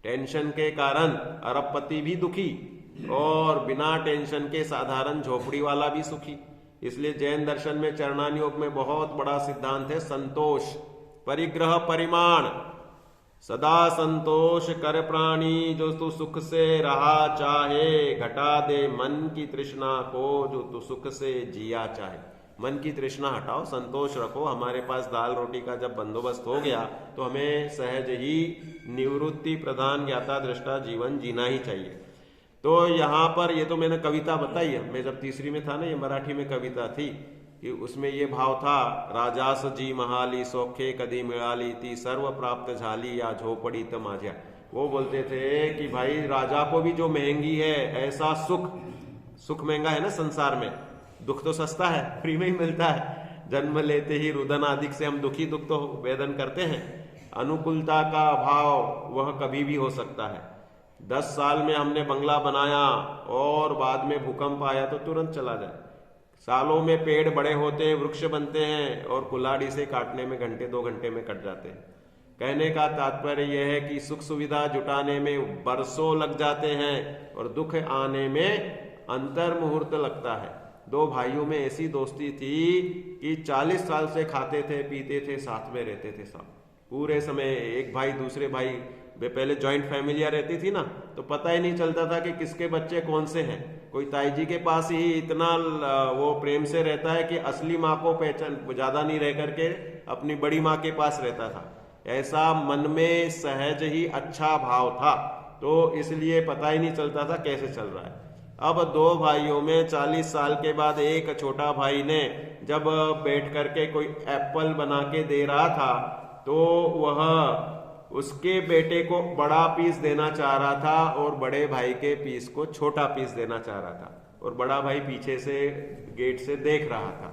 टेंशन के कारण अरबपति भी दुखी और बिना टेंशन के साधारण झोपड़ी वाला भी सुखी। इसलिए जैन दर्शन में चरणान योग में बहुत बड़ा सिद्धांत है संतोष, परिग्रह, परिमाण। सदा संतोष कर प्राणी जो तू सुख से रहा चाहे, घटा दे मन की तृष्णा को जो तू सुख से जिया चाहे। मन की तृष्णा हटाओ, संतोष रखो। हमारे पास दाल रोटी का जब बंदोबस्त हो गया तो हमें सहज ही निवृत्ति प्रधान ज्ञाता दृष्टा जीवन जीना ही चाहिए। तो यहाँ पर ये तो मैंने कविता बताई है, मैं जब तीसरी में था ना, ये मराठी में कविता थी कि उसमें ये भाव था, राजास जी महाली सौखे कधी मिळाली ती सर्व प्राप्त झाली या झोपड़ी त माझ्या। वो बोलते थे कि भाई राजा को भी जो महंगी है ऐसा सुख, सुख महंगा है ना संसार में, दुख तो सस्ता है, फ्री में ही मिलता है। जन्म लेते ही रुदन आदि से हम दुख तो वेदन करते हैं। अनुकूलता का अभाव वह कभी भी हो सकता है। 10 साल में हमने बंगला बनाया और बाद में भूकंप आया तो तुरंत चला जाए। सालों में पेड़ बड़े होते हैं, वृक्ष बनते हैं और कुल्हाड़ी से काटने में घंटे 2 घंटे में कट जाते हैं। कहने का तात्पर्य यह है कि सुख सुविधा जुटाने में बरसों लग जाते हैं और दुख आने में अंतर मुहूर्त लगता है। 2 भाइयों में ऐसी दोस्ती थी कि 40 साल से खाते थे, पीते थे, साथ में रहते थे सब पूरे समय। एक भाई दूसरे भाई, पहले जॉइंट फैमिलियां रहती थी ना, तो पता ही नहीं चलता था कि किसके बच्चे कौन से हैं। कोई ताई जी के पास ही इतना वो प्रेम से रहता है कि असली माँ को पहचान ज्यादा नहीं रह करके अपनी बड़ी माँ के पास रहता था। ऐसा मन में सहज ही अच्छा भाव था, तो इसलिए पता ही नहीं चलता था कैसे चल रहा है। अब 2 भाइयों में 40 साल के बाद एक छोटा भाई ने जब बैठ करके कोई एप्पल बना के दे रहा था तो वह उसके बेटे को बड़ा पीस देना चाह रहा था और बड़े भाई के पीस को छोटा पीस देना चाह रहा था, और बड़ा भाई पीछे से गेट से देख रहा था।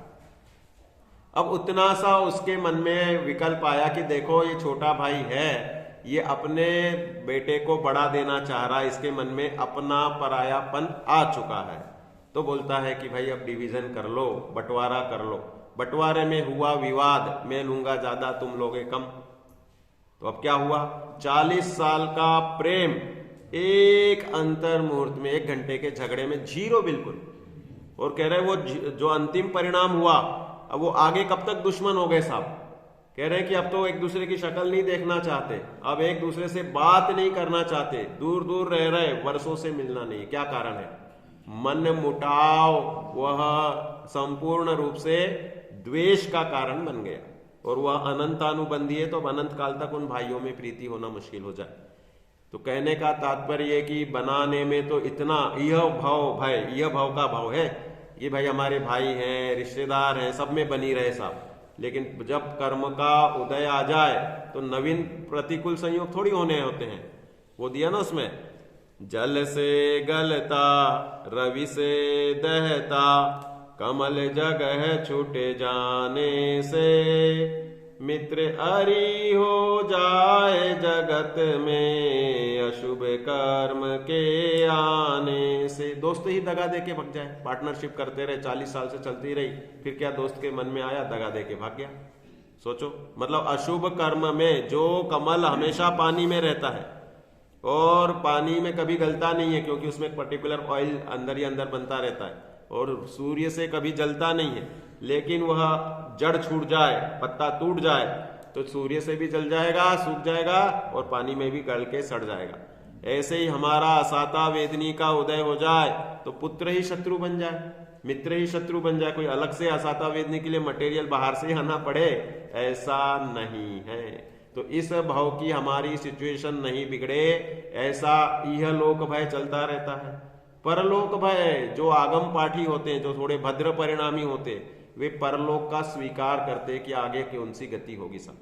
अब उतना सा उसके मन में विकल्प आया कि देखो ये छोटा भाई है, ये अपने बेटे को बड़ा देना चाह रहा है, इसके मन में अपना परायापन आ चुका है। तो बोलता है कि भाई अब डिवीजन कर लो, बंटवारा कर लो। बंटवारे में हुआ विवाद, मैं लूंगा ज्यादा तुम लोगे कम। तो अब क्या हुआ, 40 साल का प्रेम एक अंतर मुहूर्त में, 1 घंटे के झगड़े में जीरो बिल्कुल। और कह रहे वो जो अंतिम परिणाम हुआ, अब वो आगे कब तक दुश्मन हो गए साहब। कह रहे कि अब तो एक दूसरे की शक्ल नहीं देखना चाहते, अब एक दूसरे से बात नहीं करना चाहते, दूर दूर रह रहे, वर्षों से मिलना नहीं। क्या कारण है, मन मुटाव वह संपूर्ण रूप से द्वेष का कारण बन गया, और वह अनंतानुबंधी है, तो अब अनंत काल तक उन भाइयों में प्रीति होना मुश्किल हो जाए। तो कहने का तात्पर्य कि बनाने में तो इतना यह भाव का भाव है, ये भाई हमारे भाई हैं, रिश्तेदार हैं, सब में बनी रहे साहब। लेकिन जब कर्म का उदय आ जाए तो नवीन प्रतिकूल संयोग थोड़ी होने होते हैं। वो दिया ना उसमें, जल से गलता रवि से दहता कमल जगह छूटे जाने से मित्र अरि हो जाए जगत में अशुभ कर्म के आने से। दोस्त ही दगा दे के भाग जाए, पार्टनरशिप करते रहे 40 साल से चलती रही, फिर क्या दोस्त के मन में आया, दगा दे के भाग गया। सोचो, मतलब अशुभ कर्म में जो कमल हमेशा पानी में रहता है और पानी में कभी गलता नहीं है, क्योंकि उसमें पर्टिकुलर ऑयल अंदर ही अंदर बनता रहता है और सूर्य से कभी जलता नहीं है, लेकिन वह जड़ छूट जाए, पत्ता टूट जाए तो सूर्य से भी जल जाएगा, सूख जाएगा और पानी में भी गल के सड़ जाएगा। ऐसे ही हमारा असाता वेदनी का उदय हो जाए तो पुत्र ही शत्रु बन जाए, मित्र ही शत्रु बन जाए। कोई अलग से असाता वेदनी के लिए मटेरियल बाहर से आना पड़े, ऐसा नहीं है। तो इस भाव की हमारी सिचुएशन नहीं बिगड़े, ऐसा यह लोक भय चलता रहता है। परलोक भय, जो आगम पाठी होते हैं, जो थोड़े भद्र परिणामी होते, वे परलोक का स्वीकार करते कि आगे कौन सी गति होगी। सब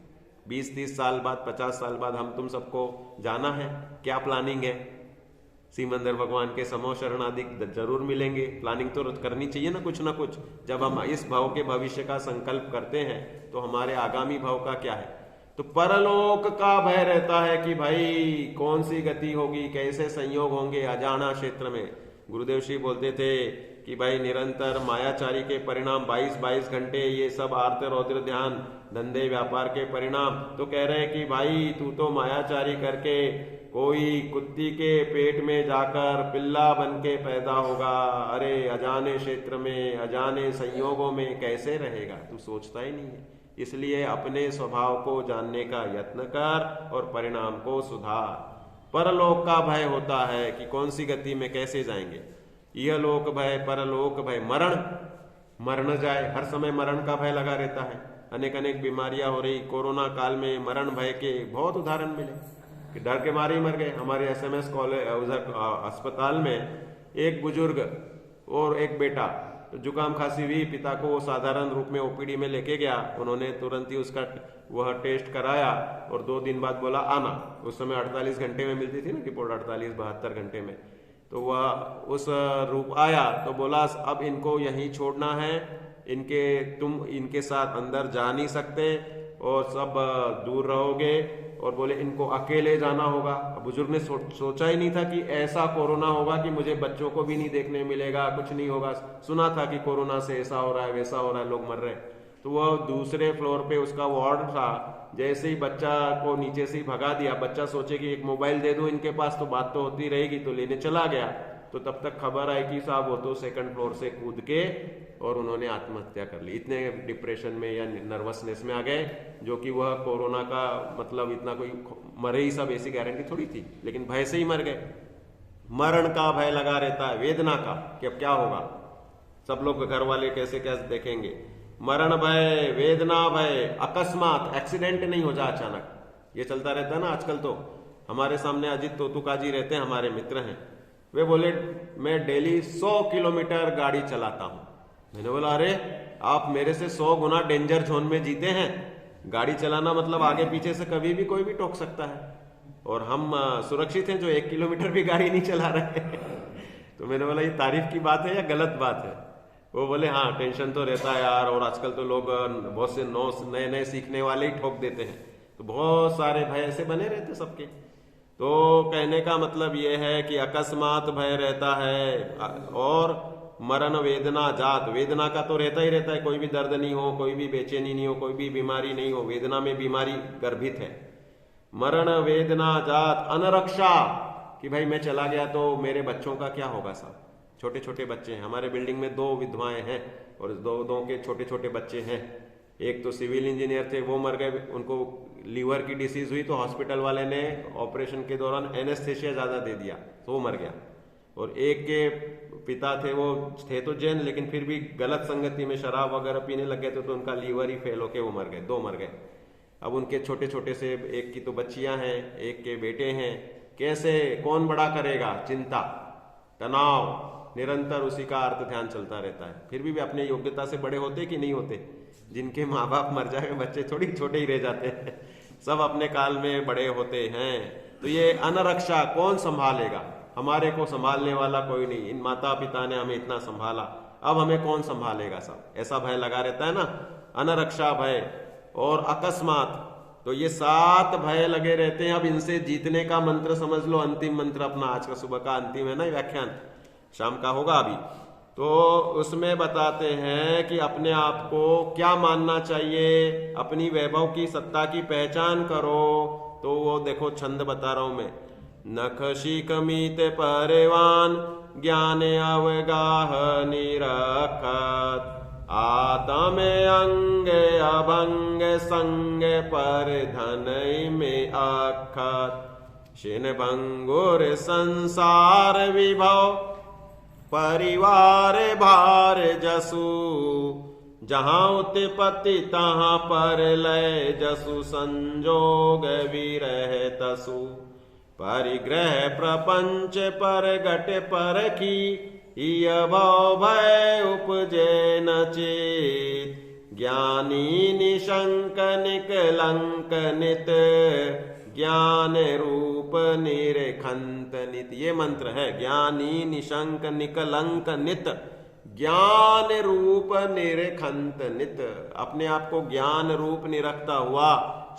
20-30 साल बाद, 50 साल बाद हम तुम सबको जाना है, क्या प्लानिंग है? सिमंदर भगवान के समो शरणादिक जरूर मिलेंगे। प्लानिंग तो करनी चाहिए ना कुछ जब हम इस भाव के भविष्य का संकल्प करते हैं तो हमारे आगामी भाव का क्या है। तो परलोक का भय रहता है कि भाई कौन सी गति होगी, कैसे संयोग होंगे अजाना क्षेत्र में। गुरुदेव श्री बोलते थे कि भाई निरंतर मायाचारी के परिणाम 22-22 घंटे, ये सब आर्त रौद्र ध्यान, धंधे व्यापार के परिणाम। तो कह रहे कि भाई तू तो मायाचारी करके कोई कुत्ती के पेट में जाकर पिल्ला बन के पैदा होगा। अरे अजाने क्षेत्र में, अजाने संयोगों में कैसे रहेगा, तू सोचता ही नहीं है। इसलिए अपने स्वभाव को जानने का यत्न कर और परिणाम को सुधार। परलोक का भय होता है कि कौन सी गति में कैसे जाएंगे। यह लोक भय, परलोक भय, मर न जाए, हर समय मरण का भय लगा रहता है। अनेक अनेक बीमारियां हो रही। कोरोना काल में मरण भय के बहुत उदाहरण मिले कि डर के मारे ही मर गए। हमारे SMS कॉलेज उधर अस्पताल में एक बुजुर्ग और एक बेटा, तो जुकाम खांसी हुई, पिता को साधारण रूप में OPD में लेके गया। उन्होंने तुरंत ही उसका वह टेस्ट कराया और 2 दिन बाद बोला आना। उस समय 48 घंटे में मिलती थी ना रिपोर्ट, 48-72 घंटे में। तो वह उस रूप आया तो बोला अब इनको यहीं छोड़ना है, तुम इनके साथ अंदर जा नहीं सकते और सब दूर रहोगे, और बोले इनको अकेले जाना होगा। बुजुर्ग ने सोचा ही नहीं था कि ऐसा कोरोना होगा कि मुझे बच्चों को भी नहीं देखने मिलेगा, कुछ नहीं होगा। सुना था कि कोरोना से ऐसा हो रहा है, वैसा हो रहा है, लोग मर रहे हैं। तो वह दूसरे फ्लोर पे उसका वार्ड था। जैसे ही बच्चा को नीचे से ही भगा दिया, बच्चा सोचे कि एक मोबाइल दे दो इनके पास तो बात तो होती रहेगी, तो लेने चला गया। तो तब तक खबर आई कि साहब वो तो 2nd फ्लोर से कूद के और उन्होंने आत्महत्या कर ली। इतने डिप्रेशन में या नर्वसनेस में आ गए, जो कि वह कोरोना का मतलब इतना कोई मरे ही सब ऐसी गारंटी थोड़ी थी, लेकिन भय से ही मर गए। मरण का भय लगा रहता है, वेदना का कि अब क्या होगा, सब लोग घर वाले कैसे कैसे देखेंगे। मरण भय, वेदना भय, अकस्मात एक्सीडेंट नहीं हो जाए अचानक, ये चलता रहता है ना आजकल। तो हमारे सामने अजित तोतुकाजी रहते हैं, हमारे मित्र हैं। वे बोले मैं डेली 100 किलोमीटर गाड़ी चलाता हूं। मैंने बोला अरे आप मेरे से 100 गुना डेंजर जोन में जीते हैं। गाड़ी चलाना मतलब आगे पीछे से कभी भी कोई भी टोक सकता है, और हम सुरक्षित हैं जो 1 किलोमीटर भी गाड़ी नहीं चला रहे। तो मैंने बोला ये तारीफ की बात है या गलत बात है। वो बोले हाँ टेंशन तो रहता है यार, और आजकल तो लोग बहुत से नए नए सीखने वाले ही ठोक देते हैं, तो बहुत सारे भय ऐसे बने रहते सबके। तो कहने का मतलब ये है कि अकस्मात भय रहता है, और मरण वेदना जात, वेदना का तो रहता ही रहता है। कोई भी दर्द नहीं हो, कोई भी बेचैनी नहीं हो, कोई भी बीमारी नहीं हो, वेदना में बीमारी गर्भित है। मरण वेदना जात अनरक्षा, कि भाई मैं चला गया तो मेरे बच्चों का क्या होगा। साहब छोटे छोटे बच्चे हैं, हमारे बिल्डिंग में 2 विधवाएं हैं और दो के छोटे छोटे बच्चे हैं। एक तो सिविल इंजीनियर थे, वो मर गए, उनको लीवर की डिसीज हुई तो हॉस्पिटल वाले ने ऑपरेशन के दौरान एनेस्थेशिया ज्यादा दे दिया तो वो मर गया। और एक के पिता थे, वो थे तो जैन लेकिन फिर भी गलत संगति में शराब वगैरह पीने लग गए थे, तो उनका लीवर ही फेल होके वो मर गए, 2 मर गए। अब उनके छोटे छोटे से, एक की तो बच्चियां हैं, एक के बेटे हैं। कैसे कौन बड़ा करेगा, चिंता तनाव निरंतर उसी का अर्थ ध्यान चलता रहता है। फिर भी वे अपने योग्यता से बड़े होते कि नहीं होते। जिनके माँ बाप मर जाए बच्चे थोड़ी छोटे ही रह जाते हैं, सब अपने काल में बड़े होते हैं। तो ये अनरक्षा कौन संभालेगा, हमारे को संभालने वाला कोई नहीं। इन माता पिता ने हमें इतना संभाला, अब हमें कौन संभालेगा। सब ऐसा भय लगा रहता है ना, अनरक्षा भय और अकस्मात। तो ये 7 भय लगे रहते हैं। अब इनसे जीतने का मंत्र समझ लो, अंतिम मंत्र अपना आज का सुबह का अंतिम है ना व्याख्यान, शाम का होगा अभी। तो उसमें बताते हैं कि अपने आप को क्या मानना चाहिए, अपनी वैभव की सत्ता की पहचान करो। तो वो देखो छंद बता रहा हूं मैं। नख शिकमित परेवान ज्ञान अवगाह निरखत आत्म अंग अभंग संग पर धन में अखत शिन भंगुर संसार विभव परिवार भार जसु जहां उत्पत्ति तहां पर लय जसु संजोग विरह तसु परिग्रह प्रपंच पर घट पर की भव भय उपजे न चेत ज्ञानी निशंक निकलंक नित ज्ञान रूप निरखंत नित। ये मंत्र है, ज्ञानी निशंक निकलंक नित ज्ञान रूप निरखंत नित। अपने आप को ज्ञान रूप निरखता हुआ,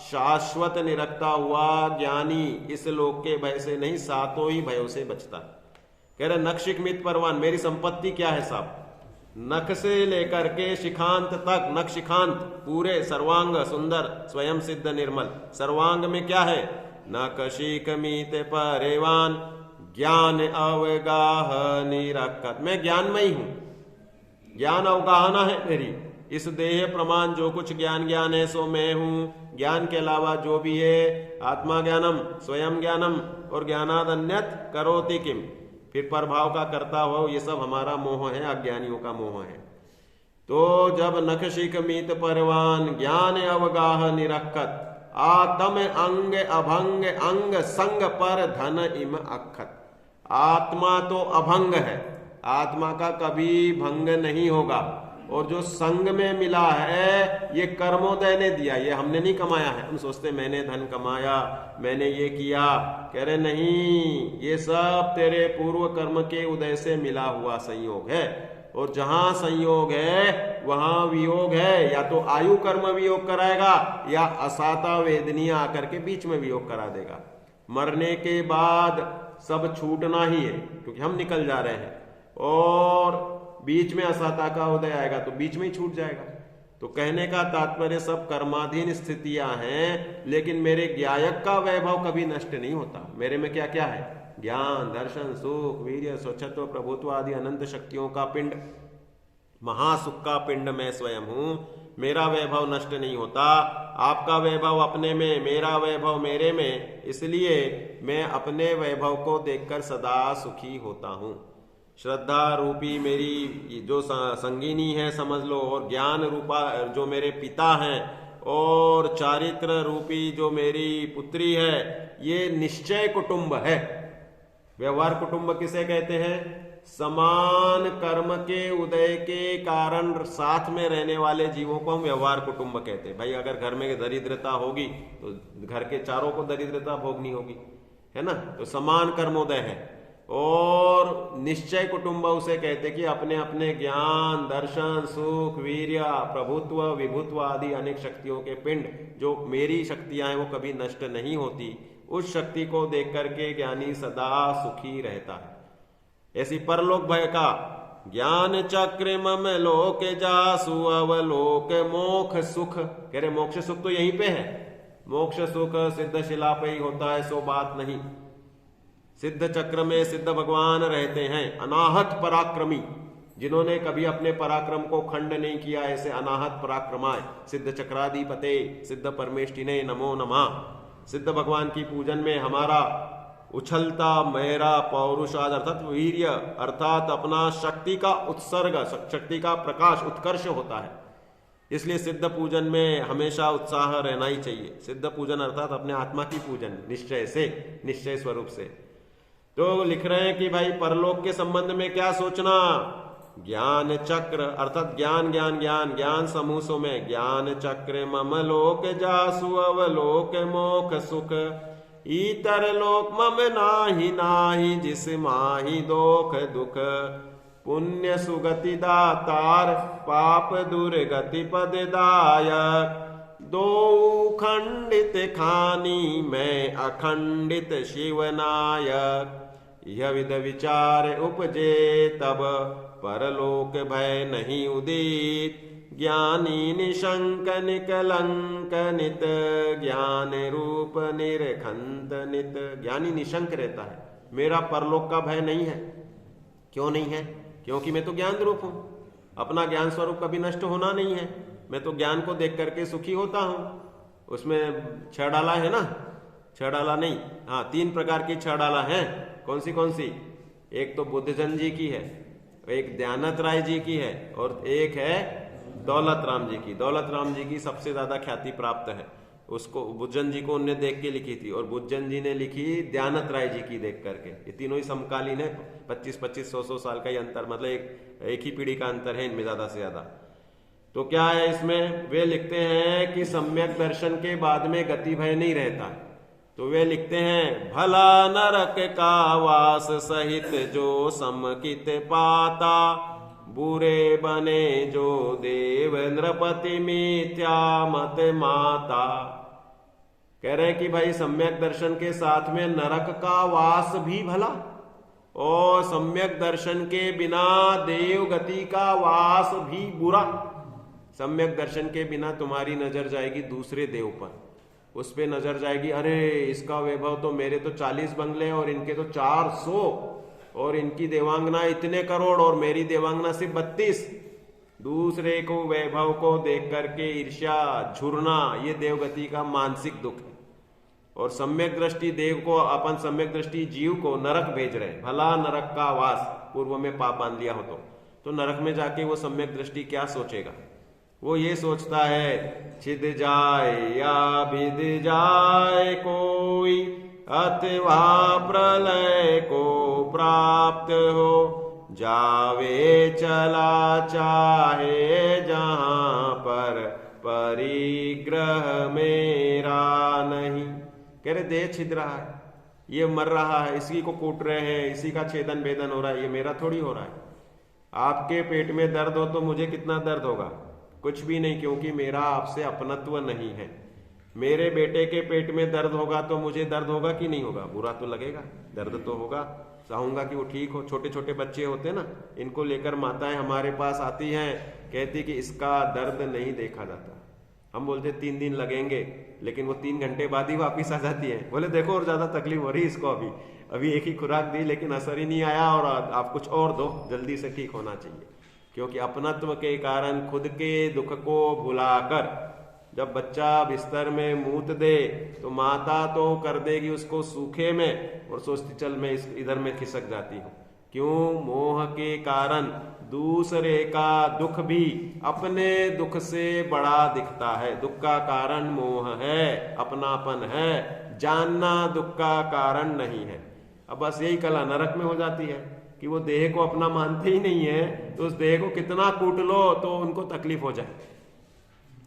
शाश्वत निरखता हुआ ज्ञानी इस लोक के भय से नहीं, 7 ही भयों से बचता। कह रहे नख मित परवान, मेरी संपत्ति क्या है साहब, नख से लेकर के शिखांत तक, नख शिखांत पूरे सर्वांग सुंदर स्वयं सिद्ध निर्मल। सर्वांग में क्या है, नख शिखमित परेवान ज्ञान अवगाह निरखत। मैं ज्ञानमयी हूं, ज्ञान अवगाहना है मेरी, इस देह प्रमाण जो कुछ ज्ञान है सो मैं हूं। ज्ञान के अलावा जो भी है, आत्मा ज्ञानम स्वयं ज्ञानम और ज्ञानाद अन्यत करोति किम, फिर प्रभाव का करता हो, ये सब हमारा मोह है, अज्ञानियों का मोह है। तो जब नख शिख मीत परवान ज्ञान अवगाह निरखत, आत्म अंग अभंग अंग संग पर धन इम अखत। आत्मा तो अभंग है, आत्मा का कभी भंग नहीं होगा, और जो संग में मिला है ये कर्मोदय ने दिया, ये हमने नहीं कमाया है। हम सोचते मैंने धन कमाया, मैंने ये किया, कह रहे नहीं, ये सब तेरे पूर्व कर्म के उदय से मिला हुआ संयोग है। और जहां संयोग है वहां वियोग है, या तो आयु कर्म वियोग कराएगा या असाता वेदनीय आकर के बीच में वियोग करा देगा। मरने के बाद सब छूटना ही है, क्योंकि हम निकल जा रहे हैं, और बीच में असाता का उदय आएगा तो बीच में ही छूट जाएगा। तो कहने का तात्पर्य सब कर्माधीन स्थितियां हैं, लेकिन मेरे ज्ञायक का वैभव कभी नष्ट नहीं होता। मेरे में क्या क्या है? ज्ञान, दर्शन, सुख, वीर्य, स्वच्छत्व, प्रभुत्व आदि अनंत शक्तियों का पिंड, महासुख का पिंड मैं स्वयं हूं। मेरा वैभव नष्ट नहीं होता। आपका वैभव अपने में, मेरा वैभव मेरे में, इसलिए मैं अपने वैभव को देखकर सदा सुखी होता हूं। श्रद्धा रूपी मेरी जो संगिनी है समझ लो, और ज्ञान रूपा जो मेरे पिता हैं, और चारित्र रूपी जो मेरी पुत्री है, ये निश्चय कुटुंब है। व्यवहार कुटुंब किसे कहते हैं? समान कर्म के उदय के कारण साथ में रहने वाले जीवों को हम व्यवहार कुटुंब कहते हैं। भाई अगर घर में दरिद्रता होगी तो घर के चारों को दरिद्रता भोगनी होगी, है ना। तो समान कर्मोदय है। और निश्चय कुटुंब उसे कहते कि अपने अपने ज्ञान, दर्शन, सुख, वीर्य, प्रभुत्व, विभुत्व आदि अनेक शक्तियों के पिंड, जो मेरी शक्तियां हैं वो कभी नष्ट नहीं होती, उस शक्ति को देख करके ज्ञानी सदा सुखी रहता है। ऐसी परलोक भय का ज्ञान चक्र मम लोक जासु अवलोक मोक्ष सुख, कह रहे मोक्ष सुख तो यहीं पे है। मोक्ष सुख सिद्ध शिला पे ही होता है, सो बात नहीं। सिद्ध चक्र में सिद्ध भगवान रहते हैं, अनाहत पराक्रमी, जिन्होंने कभी अपने पराक्रम को खंड नहीं किया, ऐसे अनाहत पराक्रमाय सिद्ध चक्राधिपते सिद्ध परमेष्टिने नमो नमः। सिद्ध भगवान की पूजन में हमारा उछलता मेरा पौरुषाद अर्थात वीर्य, अर्थात अपना शक्ति का उत्सर्ग, शक्ति का प्रकाश, उत्कर्ष होता है। इसलिए सिद्ध पूजन में हमेशा उत्साह रहना ही चाहिए। सिद्ध पूजन अर्थात अपने आत्मा की पूजन, निश्चय से, निश्चय स्वरूप से। तो लिख रहे हैं कि भाई परलोक के संबंध में क्या सोचना? ज्ञान चक्र अर्थात ज्ञान ज्ञान ज्ञान ज्ञान समूह में ज्ञान चक्र मम लोक जासु अवलोक मोख सुख, इतर लोक मम नाही नाही जिस माही दोख दुख, पुण्य सुगति दातार पाप दुर्गति पद दायक, दो खंडित खानी मैं अखंडित शिवनायक, यह विध विचार उपजे तब परलोक भय नहीं उदित, ज्ञानी निशंक निकलंक नित, ज्ञान रूप निरखंत नित। ज्ञानी निशंक रहता है, मेरा परलोक का भय नहीं है। क्यों नहीं है? क्योंकि मैं तो ज्ञान रूप हूं, अपना ज्ञान स्वरूप कभी नष्ट होना नहीं है। मैं तो ज्ञान को देख करके सुखी होता हूं। उसमें 6 डाला है ना, 6 डाला नहीं, हाँ 3 प्रकार की 6 डाला है। कौन सी? एक तो बुद्धजन जी की है, एक दयानंद राय जी की है, और एक है दौलत राम जी की। दौलत राम जी की सबसे ज्यादा ख्याति प्राप्त है। उसको बुद्धजन जी को उनने देख के लिखी थी, और बुद्धजन जी ने लिखी दयानंद राय जी की देख करके। ये तीनों ही समकालीन है, 25-25, 100-100 साल का ही अंतर, मतलब एक ही पीढ़ी का अंतर है इनमें ज्यादा से ज्यादा। तो क्या है इसमें? वे लिखते हैं कि सम्यक दर्शन के बाद में गति भय नहीं रहता। तो वे लिखते हैं भला नरक का वास सहित जो समकित पाता, बुरे बने जो देव नृपति मिथ्या मत माता। कह रहे हैं कि भाई सम्यक दर्शन के साथ में नरक का वास भी भला, और सम्यक दर्शन के बिना देव गति का वास भी बुरा। सम्यक दर्शन के बिना तुम्हारी नजर जाएगी दूसरे देव पर, उस पे नजर जाएगी, अरे इसका वैभव तो, मेरे तो 40 बंगले और इनके तो 400, और इनकी देवांगना इतने करोड़ और मेरी देवांगना सिर्फ 32। दूसरे को वैभव को देख करके ईर्ष्या झुरना, ये देवगति का मानसिक दुख है। और सम्यक दृष्टि देव को, अपन सम्यक दृष्टि जीव को नरक भेज रहे हैं। भला नरक का वास, पूर्व में पाप बांध लिया हो तो नरक में जाके वो सम्यक दृष्टि क्या सोचेगा? वो ये सोचता है छिद जाए या भिद जाए कोई, अथवा प्रलय को प्राप्त हो, जावे चला चाहे जहां पर परिग्रह मेरा नहीं। कह रहे देह छिद रहा है, ये मर रहा है, इसी को कूट रहे हैं, इसी का छेदन भेदन हो रहा है, ये मेरा थोड़ी हो रहा है। आपके पेट में दर्द हो तो मुझे कितना दर्द होगा? कुछ भी नहीं, क्योंकि मेरा आपसे अपनत्व नहीं है। मेरे बेटे के पेट में दर्द होगा तो मुझे दर्द होगा कि नहीं होगा? बुरा तो लगेगा, दर्द तो होगा, चाहूंगा कि वो ठीक हो। छोटे छोटे बच्चे होते ना, इनको लेकर माताएं हमारे पास आती हैं, कहती कि इसका दर्द नहीं देखा जाता। हम बोलते 3 दिन लगेंगे, लेकिन वो 3 घंटे बाद ही वापिस आ जाती है। बोले देखो और ज्यादा तकलीफ हो रही है इसको, अभी एक ही खुराक दी लेकिन असर ही नहीं आया, और आप कुछ और दो, जल्दी से ठीक होना चाहिए। क्योंकि अपनत्व के कारण खुद के दुख को भुलाकर जब बच्चा बिस्तर में मूत दे तो माता तो कर देगी उसको सूखे में, और सोचती चल मैं इधर में खिसक जाती हूँ। क्यों? मोह के कारण दूसरे का दुख भी अपने दुख से बड़ा दिखता है। दुख का कारण मोह है, अपनापन है, जानना दुख का कारण नहीं है। अब बस यही कला नरक में हो जाती है कि वो देह को अपना मानते ही नहीं है, तो उस देह को कितना कूट लो तो उनको तकलीफ हो जाए।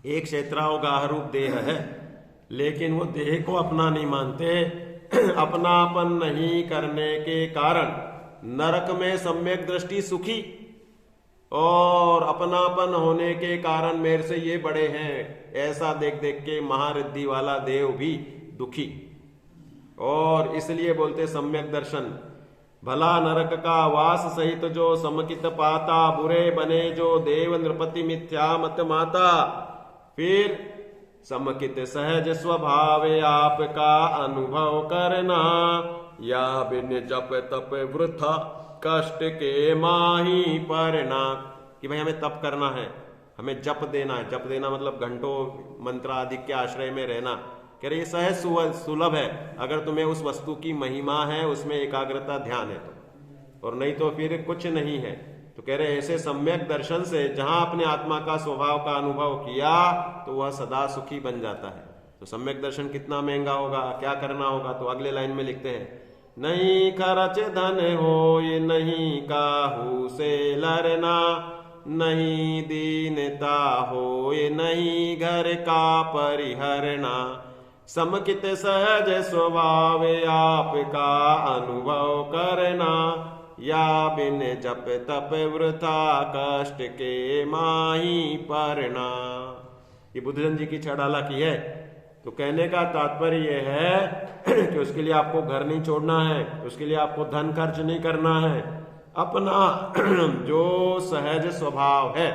एक क्षेत्राओ गाहरूप देह है, लेकिन वो देह को अपना नहीं मानते। अपनापन नहीं करने के कारण नरक में सम्यक दृष्टि सुखी, और अपनापन होने के कारण मेरे से ये बड़े हैं ऐसा देख देख के महारिद्धि वाला देव भी दुखी। और इसलिए बोलते सम्यक दर्शन। भला नरक का वास सहित जो समकित पाता, बुरे बने जो देव नृपति मिथ्या मत माता। फिर समकित सहज स्वभाव आपका अनुभव करना, या बिन जप तप वृथा कष्ट के माही परना। कि भाई हमें तप करना है, हमें जप देना है। जप देना मतलब घंटों मंत्र आदि के आश्रय में रहना। कह रहे ये सहज सुलभ है अगर तुम्हें उस वस्तु की महिमा है, उसमें एकाग्रता ध्यान है तो, और नहीं तो फिर कुछ नहीं है। तो कह रहे ऐसे सम्यक दर्शन से जहां अपने आत्मा का स्वभाव का अनुभव किया तो वह सदा सुखी बन जाता है। तो सम्यक दर्शन कितना महंगा होगा, क्या करना होगा? तो अगले लाइन में लिखते हैं, नहीं खर्च धन हो ये नहीं काहू से लरना, नहीं दीनता हो ये नहीं घर का परिहरना, समकित सहज स्वभाव आपका अनुभव करना, या बिन जप तप वृथा कष्ट के माही परना। ये बुद्धजन जी की छड़ाला की है। तो कहने का तात्पर्य यह है कि उसके लिए आपको घर नहीं छोड़ना है, उसके लिए आपको धन खर्च नहीं करना है। अपना जो सहज स्वभाव है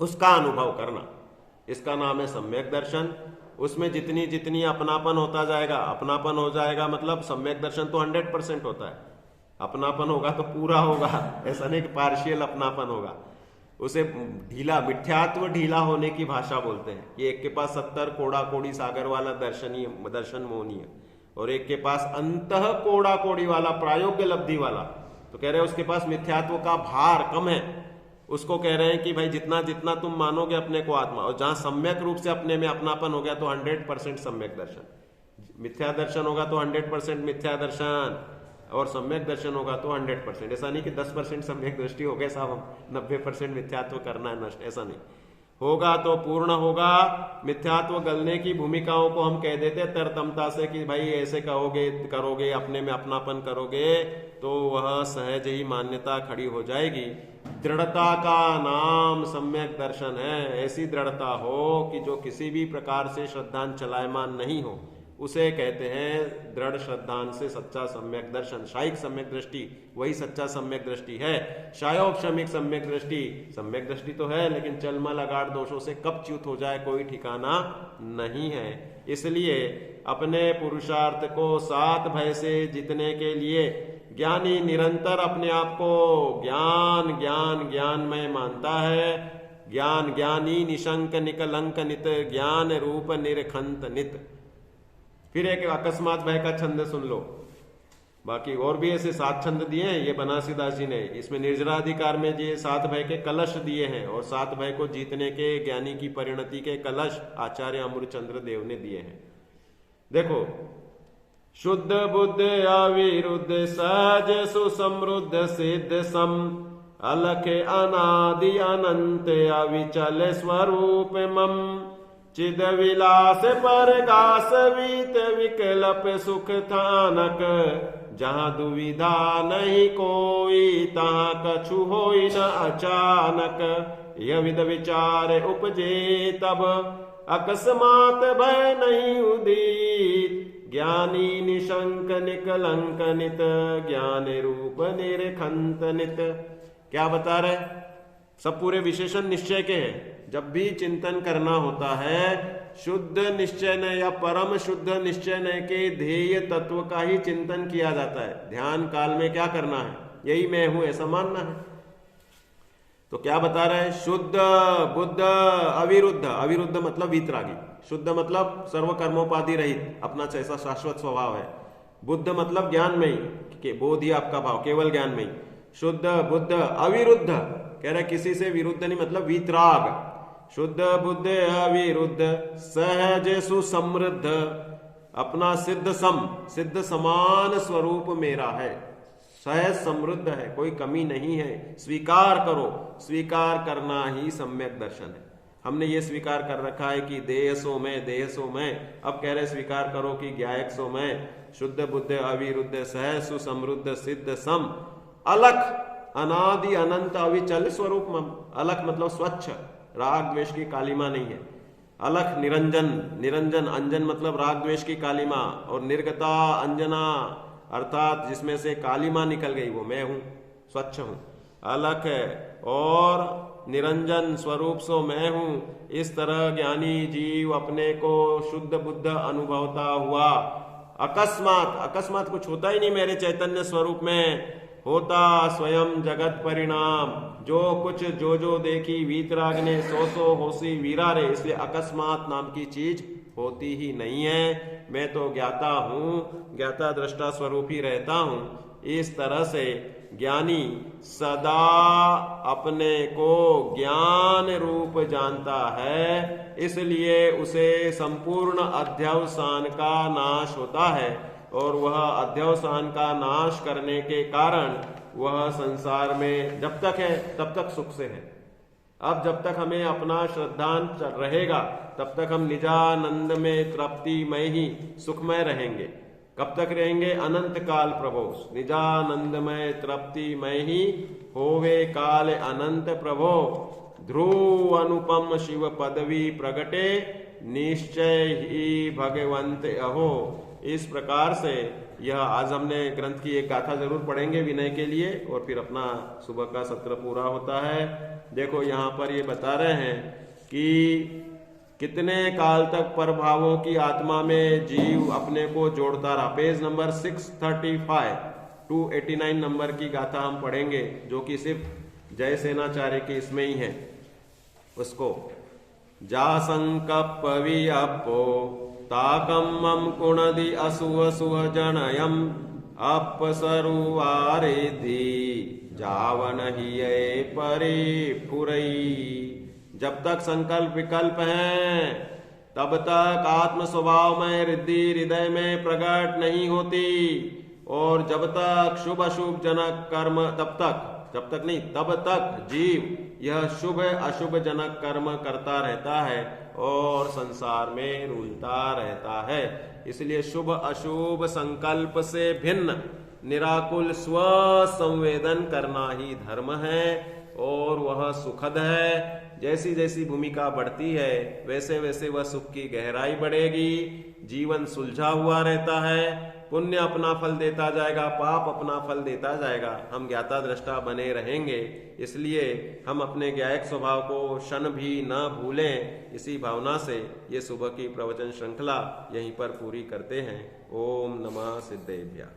उसका अनुभव करना, इसका नाम है सम्यक दर्शन। उसमें जितनी जितनी अपनापन होता जाएगा, अपनापन हो जाएगा मतलब सम्यक दर्शन तो 100% होता है। अपनापन होगा तो पूरा होगा, ऐसा नहीं कि पार्शियल अपनापन होगा। उसे ढीला, मिथ्यात्व ढीला होने की भाषा बोलते हैं। ये एक के पास 70 कोड़ा कोड़ी सागर वाला दर्शन मोहनीय, और एक के पास अंतः कोड़ा कोड़ी वाला प्रायोग्य लब्धि वाला। तो कह रहे हैं उसके पास मिथ्यात्व का भार कम है। उसको कह रहे हैं कि भाई जितना जितना तुम मानोगे अपने को आत्मा, और जहां सम्यक रूप से अपने में अपनापन हो गया तो 100% सम्यक दर्शन। मिथ्या दर्शन होगा तो 100% मिथ्या दर्शन, और सम्यक दर्शन होगा तो 100%। ऐसा नहीं कि 10% सम्यक दृष्टि हो गए साहब, हम 90% मिथ्यात्व करना है नष्ट, ऐसा नहीं होगा। तो पूर्ण होगा। मिथ्यात्व गलने की भूमिकाओं को हम कह देते तरतमता से कि भाई ऐसे कहोगे करोगे, अपने में अपनापन करोगे तो वह सहज ही मान्यता खड़ी हो जाएगी। दृढ़ता का नाम सम्यक दर्शन है। ऐसी दृढ़ता हो कि जो किसी भी प्रकार से श्रद्धान चलायमान नहीं हो, उसे कहते हैं दृढ़ श्रद्धान से सच्चा सम्यक दर्शन। शायिक सम्यक दृष्टि वही सच्चा सम्यक दृष्टि है। शायोपशमिक सम्यक दृष्टि, सम्यक दृष्टि तो है लेकिन चलमल अगाढ़ दोषों से कब च्युत हो जाए कोई ठिकाना नहीं है। इसलिए अपने पुरुषार्थ को 7 भय से जीतने के लिए ज्ञानी निरंतर अपने आप को ज्ञान ज्ञान ज्ञानमय मानता है। ज्ञान ज्ञानी निशंक निकलंक नित, ज्ञान रूप निरखंत नित। फिर एक अकस्मात भय का छंद सुन लो। बाकी और भी ऐसे 7 छंद दिए हैं ये बनारसीदास जी ने। इसमें निर्जराधिकार में ये 7 भय के कलश दिए हैं और 7 भय को जीतने के ज्ञानी की परिणति के कलश आचार्य अमृतचंद्र देव ने दिए हैं। देखो, शुद्ध बुद्ध अविरुद्ध सहज सुसमृद्ध सिद्ध सम, अलख अनादि अनंत अविचल स्वरूप मम, चिद विलास परगास वीत विकल्प सुख थानक, जहां दुविधा नहीं कोई तहां कछु होई न अचानक, यह विद विचार उपजे तब अकस्मात भय नहीं उदित, ज्ञानी निशंक निकलंक नित, ज्ञान रूप निरखंत नित। क्या बता रहे? सब पूरे विशेषण निश्चय के हैं। जब भी चिंतन करना होता है शुद्ध निश्चय न या परम शुद्ध निश्चय न के ध्येय तत्व का ही चिंतन किया जाता है। ध्यान काल में क्या करना है? यही मैं हूं ऐसा मानना है। तो क्या बता रहे हैं? शुद्ध बुद्ध अविरुद्ध, अविरुद्ध मतलब वीतरागी, शुद्ध मतलब सर्व कर्मोपाधि रहित, अपना ऐसा शाश्वत स्वभाव है। बुद्ध मतलब ज्ञानमयी, बोध ही आपका भाव, केवल ज्ञानमयी। शुद्ध बुद्ध अविरुद्ध, कह रहे किसी से विरुद्ध नहीं, मतलब वीतराग। शुद्ध बुद्ध अविरुद्ध सहज सुसमृद्ध, अपना सिद्ध सम, सिद्ध समान स्वरूप मेरा है, सहज समृद्ध है, कोई कमी नहीं है। स्वीकार करो, स्वीकार करना ही सम्यक दर्शन है। हमने ये स्वीकार कर रखा है कि देह सो मैं, देह सो मैं। अब कह रहे स्वीकार करो कि ज्ञायक सो मैं। शुद्ध बुद्ध अविरुद्ध सहज सुसमृद्ध सिद्ध सम, अलख अनादि अनंत अविचल स्वरूप मम। अलख मतलब स्वच्छ, राग द्वेष की कालिमा नहीं है। अलख निरंजन, निरंजन अंजन मतलब राग द्वेष की कालिमा, और निर्गता अंजना अर्थात जिसमें से कालिमा निकल गई वो मैं हूं, स्वच्छ हूं। अलख है और निरंजन स्वरूप सो मैं हूं। इस तरह ज्ञानी जीव अपने को शुद्ध बुद्ध अनुभवता हुआ अकस्मात, अकस्मात कुछ होता ही नहीं मेरे चैतन्य स्वरूप में, होता स्वयं जगत परिणाम। जो कुछ जो जो देखी वीतराग ने सो होसी वीरा रे, इसलिए अकस्मात नाम की चीज होती ही नहीं है। मैं तो ज्ञाता हूं, ज्ञाता दृष्टा स्वरूप ही रहता हूं। इस तरह से ज्ञानी सदा अपने को ज्ञान रूप जानता है, इसलिए उसे संपूर्ण अध्यवसान का नाश होता है, और वह अध्यवसान का नाश करने के कारण वह संसार में जब तक है तब तक सुख से है। अब जब तक हमें अपना श्रद्धांत रहेगा तब तक हम निजानंद में तृप्तिमय ही सुखमय रहेंगे। कब तक रहेंगे? अनंत काल प्रभो। निजानंदमय तृप्तिमय ही होवे काल अनंत प्रभो। ध्रुव अनुपम शिव पदवी प्रगटे, निश्चय ही भगवंत अहो। इस प्रकार से यह आज हमने ग्रंथ की एक गाथा जरूर पढ़ेंगे विनय के लिए, और फिर अपना सुबह का सत्र पूरा होता है। देखो यहाँ पर ये बता रहे हैं कि कितने काल तक परभावों की आत्मा में जीव अपने को जोड़ता रहा। पेज नंबर 635 289 नंबर की गाथा हम पढ़ेंगे, जो कि सिर्फ जय सेनाचार्य के इसमें ही है। उसको जा संकप वियपो ताकम मम कुणदि असुह सुह जनयम अपसरुवारिधि जावन ही परिफुरई। जब तक संकल्प विकल्प हैं तब तक आत्म स्वभाव में रिद्धि हृदय में प्रकट नहीं होती, और जब तक शुभ अशुभ जनक कर्म तब तक जीव यह शुभ अशुभ जनक कर्म करता रहता है और संसार में रुलता रहता है। इसलिए शुभ अशुभ संकल्प से भिन्न निराकुल स्व संवेदन करना ही धर्म है, और वह सुखद है। जैसी जैसी भूमिका बढ़ती है वैसे वैसे वह सुख की गहराई बढ़ेगी। जीवन सुलझा हुआ रहता है, पुण्य अपना फल देता जाएगा, पाप अपना फल देता जाएगा। हम ज्ञाता दृष्टा बने रहेंगे, इसलिए हम अपने ज्ञायक स्वभाव को क्षण भी न भूलें। इसी भावना से ये सुबह की प्रवचन श्रृंखला यहीं पर पूरी करते हैं। ओम नमः सिद्धेभ्यः।